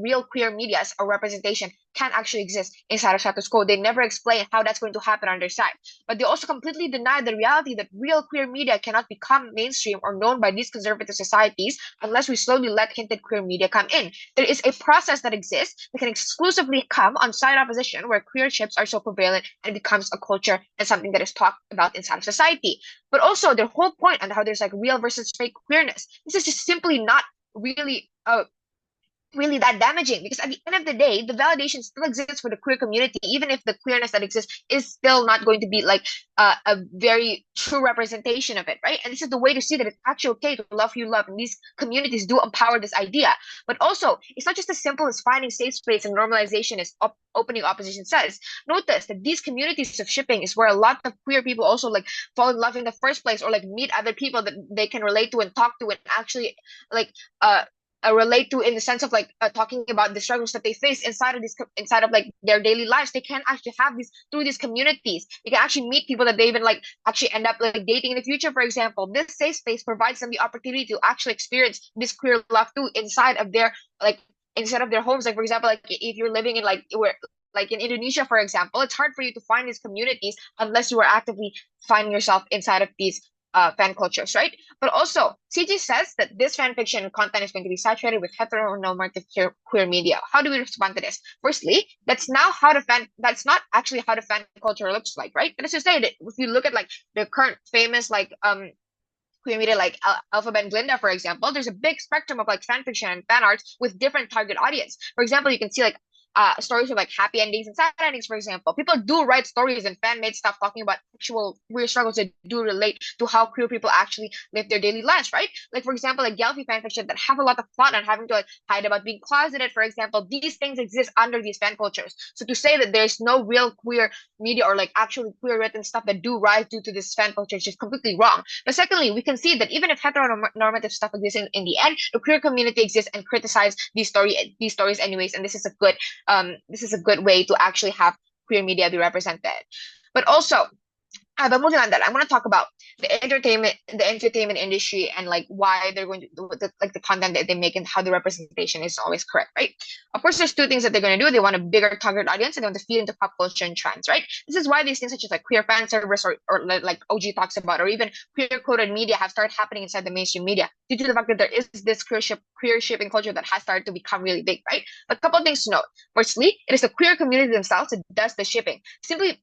real queer medias or representation can actually exist inside of status quo. They never explain how that's going to happen on their side. But they also completely deny the reality that real queer media cannot become mainstream or known by these conservative societies unless we slowly let hinted queer media come in. There is a process that exists that can exclusively come on side opposition where queer ships are so prevalent and it becomes a culture and something that is talked about inside of society. But also their whole point on how there's like real versus fake queerness. This is just simply not really that damaging, because at the end of the day, the validation still exists for the queer community, even if the queerness that exists is still not going to be like a very true representation of it, right? And this is the way to see that it's actually okay to love who you love, and these communities do empower this idea. But also, it's not just as simple as finding safe space and normalization as opening opposition says. Notice that these communities of shipping is where a lot of queer people also like fall in love in the first place, or like meet other people that they can relate to and talk to and actually like relate to, in the sense of like talking about the struggles that they face inside of like their daily lives. They can actually have these through these communities. They can actually meet people that they even like actually end up like dating in the future, for example. This safe space provides them the opportunity to actually experience this queer love too inside of their homes. Like for example, like if you're living in like where like in Indonesia, for example, it's hard for you to find these communities unless you are actively finding yourself inside of these fan cultures, right? But also, CG says that this fan fiction content is going to be saturated with heteronormative queer media. How do we respond to this? Firstly, that's not actually how the fan culture looks like, right? That is to say that if you look at like the current famous like queer media like Alphabet and Glinda, for example, there's a big spectrum of like fan fiction and fan arts with different target audience. For example, you can see like stories of like happy endings and sad endings, for example. People do write stories and fan-made stuff talking about actual queer struggles that do relate to how queer people actually live their daily lives, right? Like, for example, like Gelfie fanfiction that have a lot of fun and having to like hide about being closeted, for example. These things exist under these fan cultures. So to say that there's no real queer media or like actually queer written stuff that do rise due to this fan culture is just completely wrong. But secondly, we can see that even if heteronormative stuff exists in the end, the queer community exists and criticize these stories anyways, and this is a good way to actually have queer media be represented. But also, but moving on, that I want to talk about the entertainment industry and like why they're going to do the content that they make and how the representation is always correct, right? Of course, there's two things that they're going to do. They want a bigger target audience and they want to feed into pop culture and trends, right? This is why these things such as like queer fan service or like OG talks about, or even queer coded media have started happening inside the mainstream media due to the fact that there is this queer shipping culture that has started to become really big, right? But a couple of things to note. Firstly, it is the queer community themselves that does the shipping.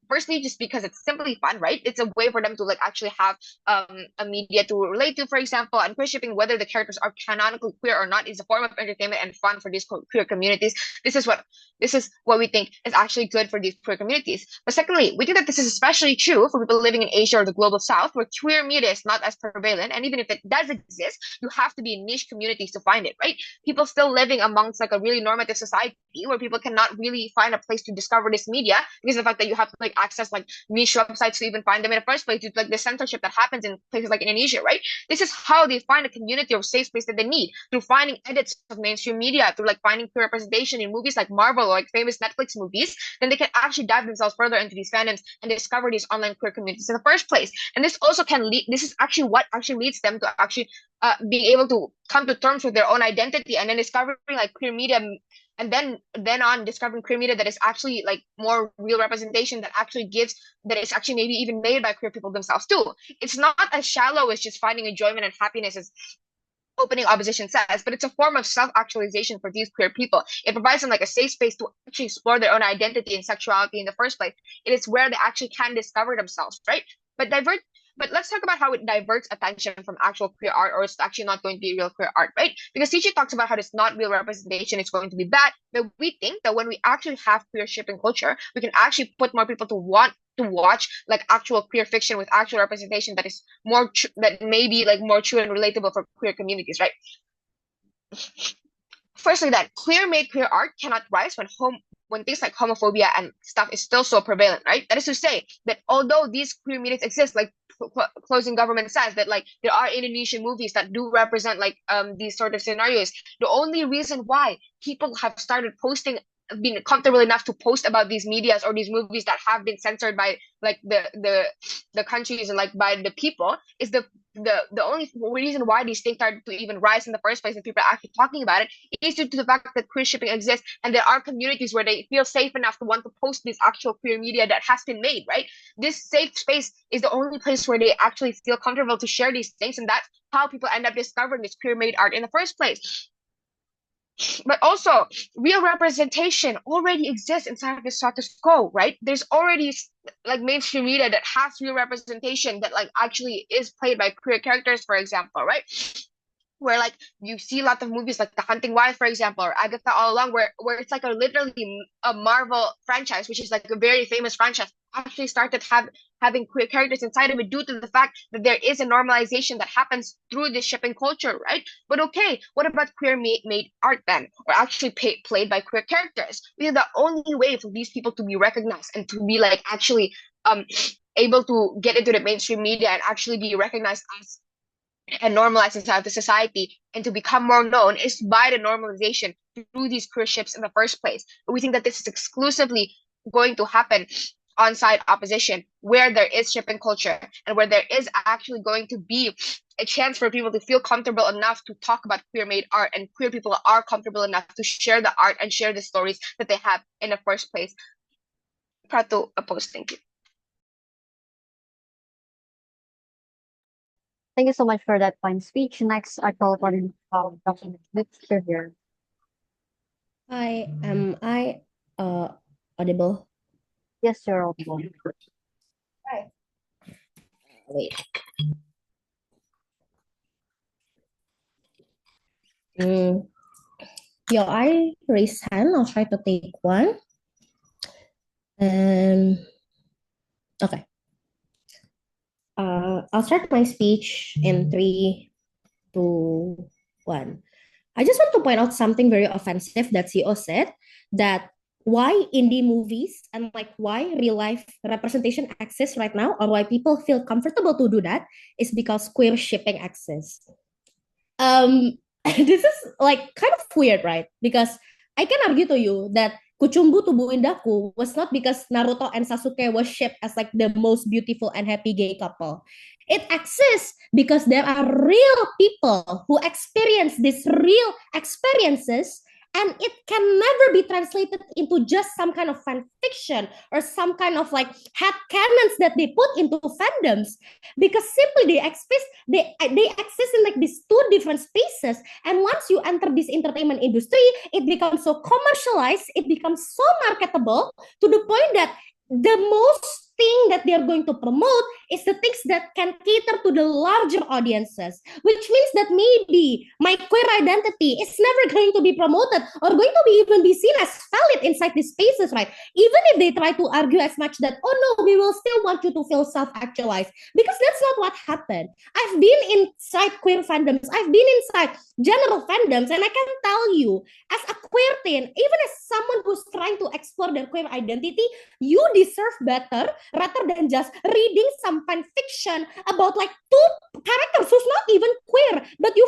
Firstly, just because it's simply fun, right? It's a way for them to like actually have a media to relate to, for example. And queer shipping, whether the characters are canonically queer or not, is a form of entertainment and fun for these queer communities. This is what we think is actually good for these queer communities. But secondly, we think that this is especially true for people living in Asia or the global south, where queer media is not as prevalent. And even if it does exist, you have to be in niche communities to find it, right? People still living amongst like a really normative society where people cannot really find a place to discover this media because of the fact that you have to like access like niche websites to even find them in the first place due to like the censorship that happens in places like Indonesia, right? This is how they find a community or safe space that they need, through finding edits of mainstream media, through like finding queer representation in movies like Marvel or like famous Netflix movies. Then they can actually dive themselves further into these fandoms and discover these online queer communities in the first place. And this also can lead. This is actually what actually leads them to actually being able to come to terms with their own identity and then discovering like queer media, and then on discovering queer media that is actually like more real representation that is actually maybe even made by queer people themselves too. It's not as shallow as just finding enjoyment and happiness as opening opposition says, but it's a form of self-actualization for these queer people. It provides them like a safe space to actually explore their own identity and sexuality in the first place. It is where they actually can discover themselves, right? But But let's talk about how it diverts attention from actual queer art, or it's actually not going to be real queer art, right? Because Tichi talks about how it's not real representation, it's going to be bad. But we think that when we actually have queer shipping culture, we can actually put more people to want to watch like actual queer fiction with actual representation that is more that may be like more true and relatable for queer communities, right? Firstly, that queer made queer art cannot rise when things like homophobia and stuff is still so prevalent, right? That is to say that although these queer meetings exist, like closing government says that like there are Indonesian movies that do represent like these sort of scenarios. The only reason why people have started been comfortable enough to post about these medias or these movies that have been censored by like the countries and like by the people is the only reason why these things started to even rise in the first place and people are actually talking about it is due to the fact that queer shipping exists and there are communities where they feel safe enough to want to post this actual queer media that has been made, right? This safe space is the only place where they actually feel comfortable to share these things, and that's how people end up discovering this queer made art in the first place. But also, real representation already exists inside of the status quo, right? There's already like mainstream media that has real representation that like actually is played by queer characters, for example, right? Where like you see a lot of movies like The Hunting Wife, for example, or Agatha All Along, where it's like literally a Marvel franchise, which is like a very famous franchise, actually started having queer characters inside of it due to the fact that there is a normalization that happens through this shipping culture, right? But okay, what about queer made art then, or actually played by queer characters? Because the only way for these people to be recognized and to be like actually able to get into the mainstream media and actually be recognized as and normalized inside the society and to become more known is by the normalization through these queer ships in the first place. But we think that this is exclusively going to happen on side opposition, where there is shipping culture and where there is actually going to be a chance for people to feel comfortable enough to talk about queer made art, and queer people are comfortable enough to share the art and share the stories that they have in the first place. Proud to oppose. Thank you. Thank you so much for that fine speech. Next, I call upon Dr. Victor here. Hi, am I audible? Yes, you're audible. Right. Wait. Yeah, I raise hand. I'll try to take one. Okay. I'll start my speech in 3, 2, 1. I just want to point out something very offensive that CEO said, that why indie movies and like why real life representation exists right now, or why people feel comfortable to do that, is because queer shipping exists. This is like kind of weird, right? Because I can argue to you that Kuchumbu Tubuh Indahku was not because Naruto and Sasuke was shipped as like the most beautiful and happy gay couple. It exists because there are real people who experience these real experiences, and it can never be translated into just some kind of fan fiction or some kind of like head canons that they put into fandoms, because simply they exist in like these two different spaces. And once you enter this entertainment industry, it becomes so commercialized, it becomes so marketable, to the point that the most thing that they're going to promote is the things that can cater to the larger audiences, which means that maybe my queer identity is never going to be promoted or going to be even be seen as valid inside these spaces, right? Even if they try to argue as much that, oh no, we will still want you to feel self-actualized, because that's not what happened. I've been inside queer fandoms, I've been inside general fandoms, and I can tell you, as a queer teen, even as someone who's trying to explore their queer identity, you deserve better rather than just reading some fan fiction about like two characters who's not even queer, but you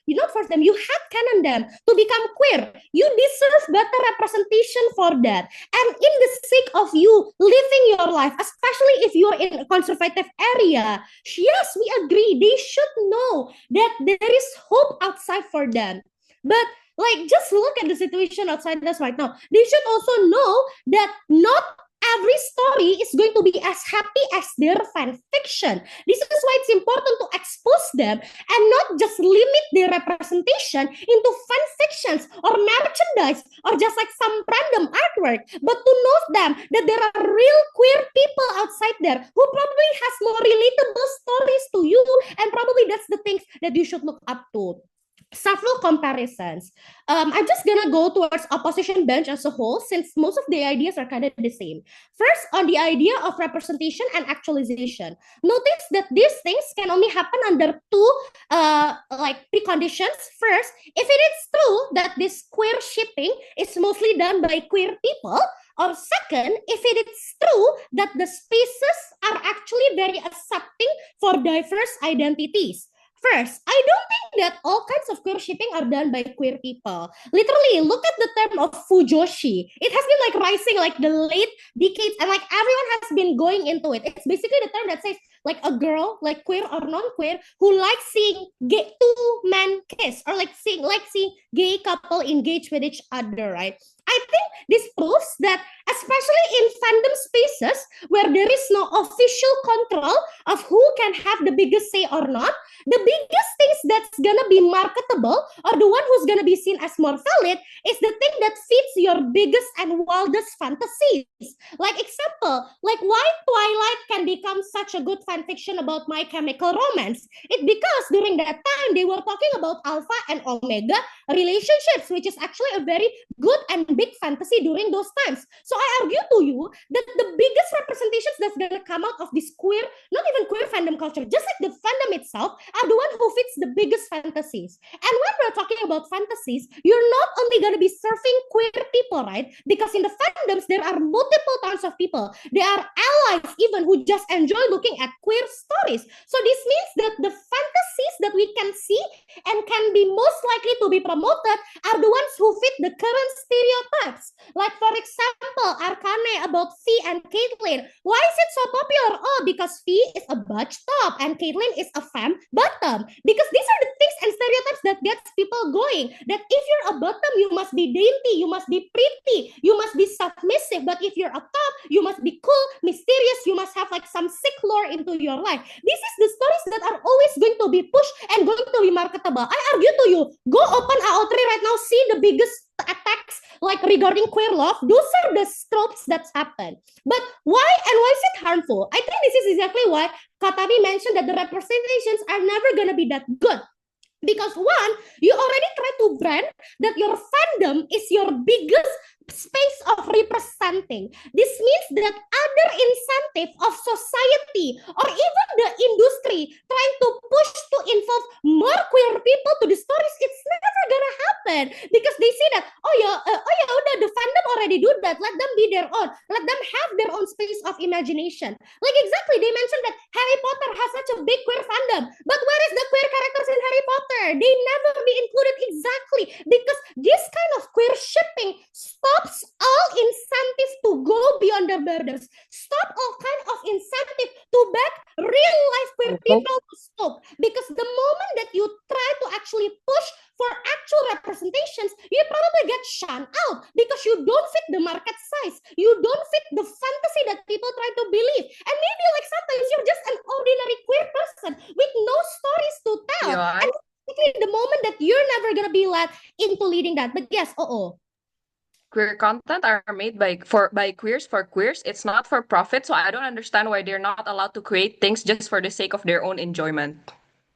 headcanon them to become queer. You deserve better representation for that. And in the sake of you living your life, especially if you're in a conservative area, yes, we agree, they should know that there is hope outside for them. But like, just look at the situation outside us right now. They should also know that not every story is going to be as happy as their fan fiction. This is why it's important to expose them and not just limit their representation into fan fictions or merchandise or just like some random artwork, but to know them that there are real queer people outside there who probably has more relatable stories to you, and probably that's the things that you should look up to. Several comparisons. I'm just gonna go towards opposition bench as a whole, since most of the ideas are kind of the same. First, on the idea of representation and actualization. Notice that these things can only happen under two preconditions. First, if it is true that this queer shipping is mostly done by queer people, or second, if it is true that the spaces are actually very accepting for diverse identities. First, I don't think that all kinds of queer shipping are done by queer people. Literally, look at the term of fujoshi. It has been like rising like the late decades, and like everyone has been going into it. It's basically the term that says like a girl, like queer or non-queer, who likes seeing two men kiss, or like seeing gay couple engage with each other, right? I think this proves that, especially in fandom spaces where there is no official control of who can have the biggest say or not, the biggest things that's gonna be marketable, or the one who's gonna be seen as more valid, is the thing that fits your biggest and wildest fantasies. Like example, like why Twilight can become such a good fan fiction about My Chemical Romance. It's because during that time they were talking about alpha and omega relationships, which is actually a very good and big fantasy during those times. So I argue to you that the biggest representations that's gonna come out of this queer, not even queer fandom culture, just like the fandom itself, are the one who fits the biggest fantasies. And when we're talking about fantasies, you're not only gonna be serving queer people, right? Because in the fandoms there are multiple tons of people. There are allies even who just enjoy looking at queer stories. So this means that the fantasies that we can see and can be most likely to be promoted are the ones who fit the current stereotypes. Like for example, Arcane about Fee and Caitlyn. Why is it so popular? Oh, because Fee is a butch top and Caitlyn is a femme bottom. Because these are the things and stereotypes that gets people going. That if you're a bottom, you must be dainty, you must be pretty, you must be submissive. But if you're a top, you must be cool, mysterious, you must have like some sick lore into your life. This is the stories that are always going to be pushed and going to be marketable. I argue to you, go open AO3 right now, see the biggest attacks like regarding queer love. Those are the tropes that's happened. But why is it harmful? I think this is exactly why Katabi mentioned that the representations are never gonna be that good. Because one, you already try to brand that your fandom is your biggest space of representing. This means that other incentive of society or even the industry trying to push to involve more queer people to the stories, it's never gonna happen, because they say that the fandom already do that, let them be their own, let them have their own space of imagination. Like exactly, they mentioned that Harry Potter has such a big queer fandom, but where is the queer characters in Harry Potter? They never be included, exactly because this kind of queer shipping stops all incentive to go beyond the borders, stop all kind of incentive to back real life queer people to stop, because the moment that you try to actually push for actual representations, you probably get shunned out because you don't fit the market size, you don't fit the fantasy that people try to believe, and maybe like sometimes you're just an ordinary queer person with no stories to tell, Yeah. and the moment that you're never gonna be led into leading that. But yes, Queer content are made by queers for queers. It's not for profit, so I don't understand why they're not allowed to create things just for the sake of their own enjoyment.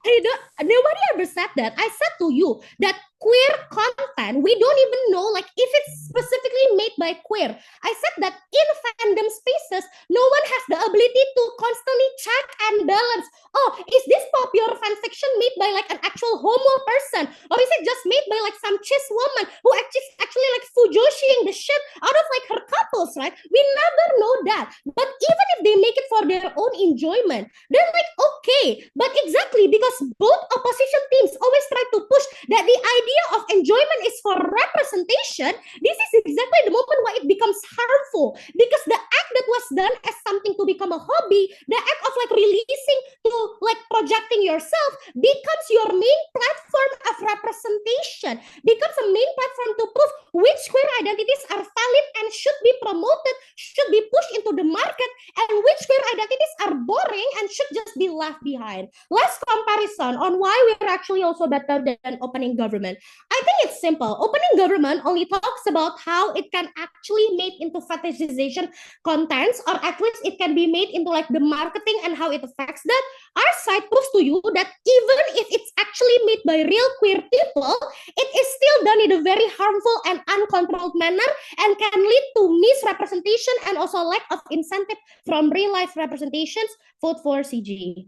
Nobody ever said that. I said to you that queer content, we don't even know like if it's specifically made by queer. I said that in fandom spaces, no one has the ability to constantly check and balance. Oh, is this popular fan fiction made by like an actual homo person, or is it just made by like some cis woman who actually like fujoshiing the shit out of like her couples, right? We never know that. But even if they make it for their own enjoyment, they're like okay. But exactly because both opposition teams always try to push that the idea of enjoyment is for representation, this is exactly the moment why it becomes harmful, because the act that was done as something to become a hobby, the act of like releasing to like projecting yourself becomes your main platform of representation, becomes a main platform to prove which queer identities are valid and should be promoted, should be pushed into the market, and which queer identities are boring and should just be left behind. Less comparison on why we're actually also better than opening government. I think it's simple. Opening government only talks about how it can actually make into fetishization contents, or at least it can be made into like the marketing and how it affects that. Our side proves to you that even if it's actually made by real queer people, it is still done in a very harmful and uncontrolled manner and can lead to misrepresentation and also lack of incentive from real life representations. Vote for CG.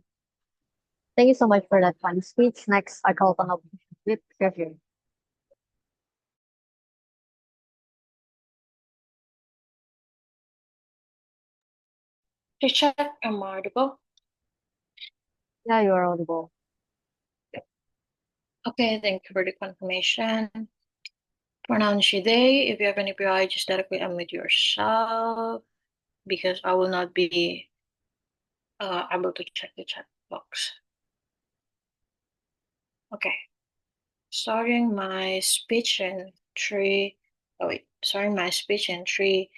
Thank you so much for that fun speech. Next, I call upon with Sheffield. To check, am I audible? Yeah, you are audible. Okay, thank you for the confirmation. Pronoun she, they. If you have any PI, just directly unmute yourself because I will not be able to check the chat box. Okay, starting my speech in 3, starting my speech in 3,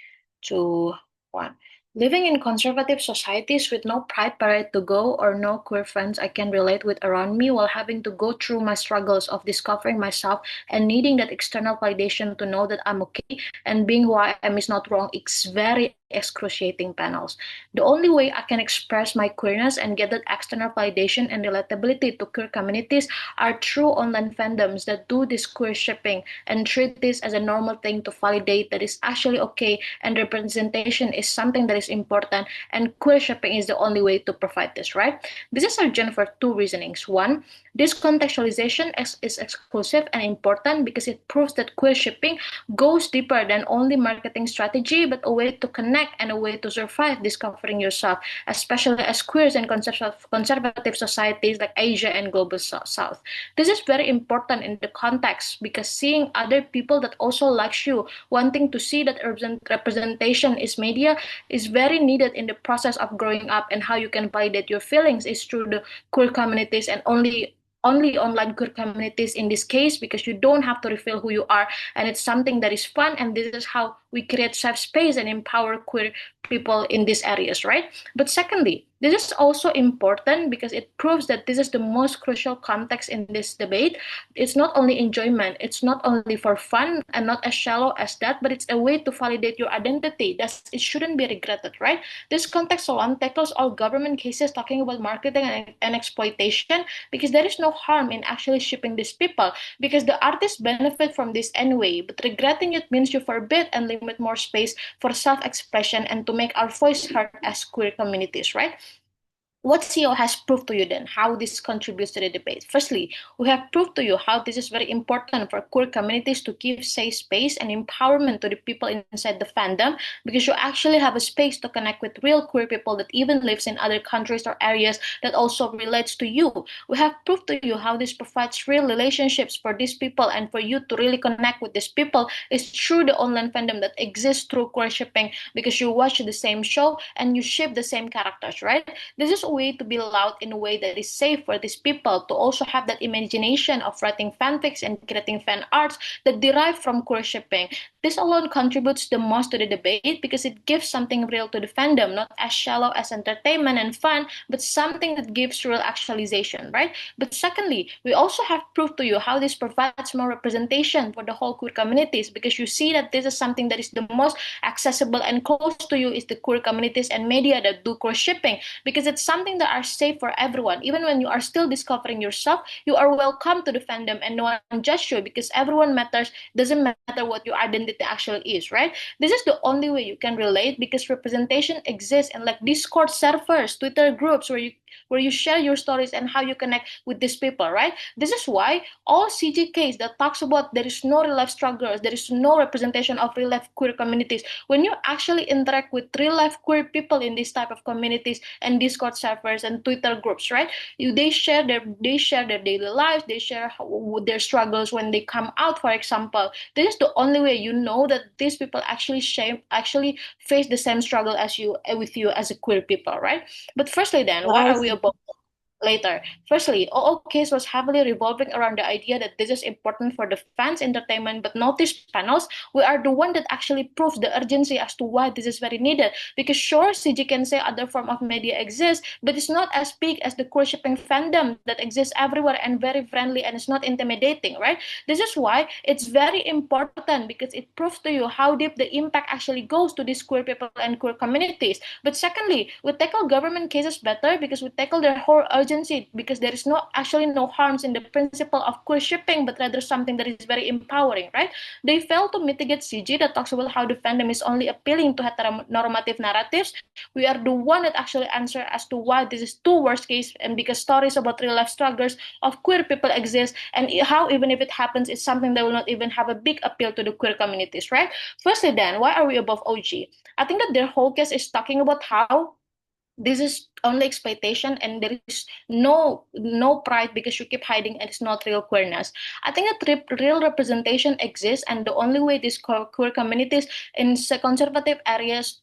2, 1. Living in conservative societies with no pride parade to go or no queer friends I can relate with around me while having to go through my struggles of discovering myself and needing that external validation to know that I'm okay and being who I am is not wrong, it's very excruciating panels. The only way I can express my queerness and get that external validation and relatability to queer communities are through online fandoms that do this queer shipping and treat this as a normal thing to validate that is actually okay and representation is something that is important and queer shipping is the only way to provide this, right? This is urgent for two reasonings. One, this contextualization is exclusive and important because it proves that queer shipping goes deeper than only marketing strategy, but a way to connect and a way to survive discovering yourself, especially as queers in conservative societies like Asia and global South. This is very important in the context because seeing other people that also likes you, wanting to see that representation is media is very needed in the process of growing up, and how you can validate your feelings is through the queer communities and only online queer communities in this case, because you don't have to reveal who you are, and it's something that is fun, and this is how we create safe space and empower queer people in these areas, right? But secondly, this is also important because it proves that this is the most crucial context in this debate. It's not only enjoyment, it's not only for fun and not as shallow as that, but it's a way to validate your identity. It shouldn't be regretted, right? This context alone tackles all government cases talking about marketing and exploitation, because there is no harm in actually shipping these people because the artists benefit from this anyway, but regretting it means you forbid and limit more space for self-expression and to make our voice heard as queer communities, right? What CEO has proved to you then how this contributes to the debate? Firstly, we have proved to you how this is very important for queer communities to give safe space and empowerment to the people inside the fandom, because you actually have a space to connect with real queer people that even lives in other countries or areas that also relates to you. We have proved to you how this provides real relationships for these people, and for you to really connect with these people is through the online fandom that exists through queer shipping, because you watch the same show and you ship the same characters, right? This is a way to be loud in a way that is safe for these people to also have that imagination of writing fanfics and creating fan arts that derive from queer shipping. This alone contributes the most to the debate because it gives something real to the fandom, not as shallow as entertainment and fun, but something that gives real actualization, right? But secondly, we also have proof to you how this provides more representation for the whole queer communities, because you see that this is something that is the most accessible and close to you is the queer communities and media that do queer shipping, because it's something that are safe for everyone. Even when you are still discovering yourself, you are welcome to the fandom and no one judges you, because everyone matters. Doesn't matter what your identity actually is, right? This is the only way you can relate, because representation exists in like Discord servers, Twitter groups, where you share your stories and how you connect with these people, right? This is why all CGKs that talks about there is no real life struggles, there is no representation of real life queer communities. When you actually interact with real life queer people in this type of communities and Discord servers and Twitter groups, right? They share their daily lives, they share their struggles when they come out, for example. This is the only way you know that these people actually face the same struggle as you with you as a queer people, right? But firstly, then, why are we about? later. Firstly, OO case was heavily revolving around the idea that this is important for the fans' entertainment, but notice panels, we are the one that actually proves the urgency as to why this is very needed. Because sure, CG can say other form of media exists, but it's not as big as the queer shipping fandom that exists everywhere and very friendly and it's not intimidating, right? This is why it's very important because it proves to you how deep the impact actually goes to these queer people and queer communities. But secondly, we tackle government cases better because we tackle their whole urgency because there is no harms in the principle of queer shipping, but rather something that is very empowering, right? They fail to mitigate CG that talks about how the fandom is only appealing to heteronormative narratives. We are the one that actually answer as to why this is too worst case and because stories about real life struggles of queer people exist and how even if it happens, it's something that will not even have a big appeal to the queer communities, right? Firstly, then, why are we above OG? I think that their whole case is talking about how this is only exploitation and there is no pride because you keep hiding and it's not real queerness. I think that real representation exists and the only way these queer communities in conservative areas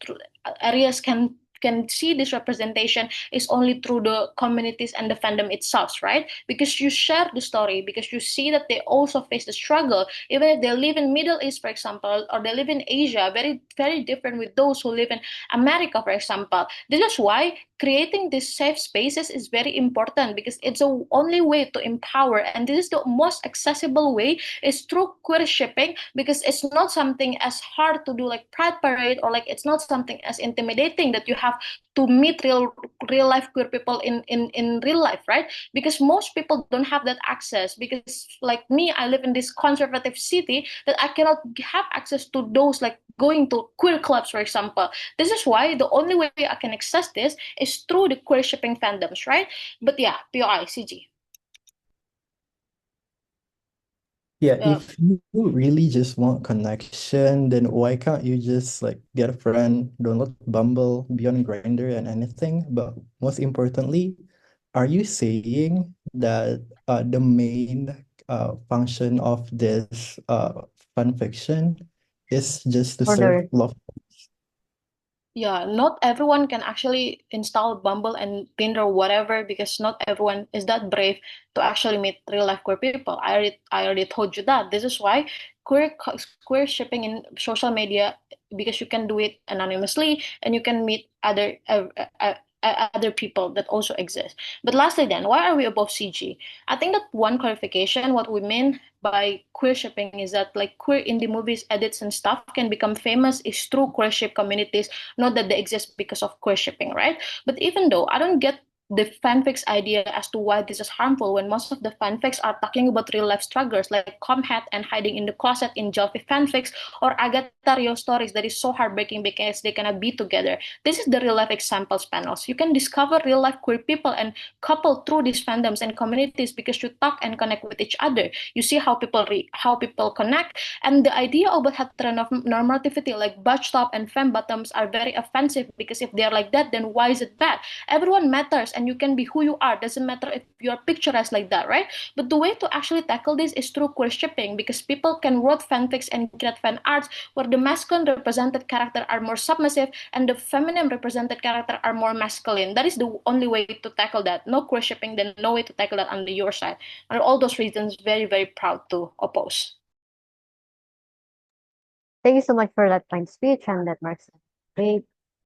can see this representation is only through the communities and the fandom itself, right? Because you share the story, because you see that they also face the struggle, even if they live in Middle East, for example, or they live in Asia, very, very different with those who live in America, for example. This is why creating these safe spaces is very important because it's the only way to empower, and this is the most accessible way is through queer shipping because it's not something as hard to do like Pride Parade or like it's not something as intimidating that you have to meet real life queer people in real life, right? Because most people don't have that access because like me, I live in this conservative city that I cannot have access to those like going to queer clubs, for example. This is why the only way I can access this is through the queer shipping fandoms, right? But yeah, POI, CG. Yeah, if you really just want connection, then why can't you just like get a friend, download Bumble, be on Grindr and anything? But most importantly, are you saying that the main function of this fan fiction is just to serve love? Yeah, not everyone can actually install Bumble and Tinder or whatever because not everyone is that brave to actually meet real life queer people. I already told you that. This is why queer shipping in social media because you can do it anonymously and you can meet other people that also exist. But lastly, then, why are we above CG? I think that one clarification, what we mean by queer shipping is that like queer indie movies, edits, and stuff can become famous is through queer ship communities, not that they exist because of queer shipping, right? But even though I don't get the fanfics idea as to why this is harmful when most of the fanfics are talking about real life struggles like Comhat and hiding in the closet in Jelfie fanfics or Agatha Rio stories that is so heartbreaking because they cannot be together. This is the real life examples panels. You can discover real life queer people and couple through these fandoms and communities because you talk and connect with each other. You see how people connect, and the idea about heteronormativity like butt top and femme bottoms are very offensive because if they're like that, then why is it bad? Everyone matters and you can be who you are. Doesn't matter if you're picturized like that, right? But the way to actually tackle this is through queer shipping because people can write fanfics and create fan arts where the masculine represented character are more submissive and the feminine represented character are more masculine. That is the only way to tackle that. No queer shipping, then no way to tackle that on your side. And all those reasons, very, very proud to oppose. Thank you so much for that fine speech, and that marks a great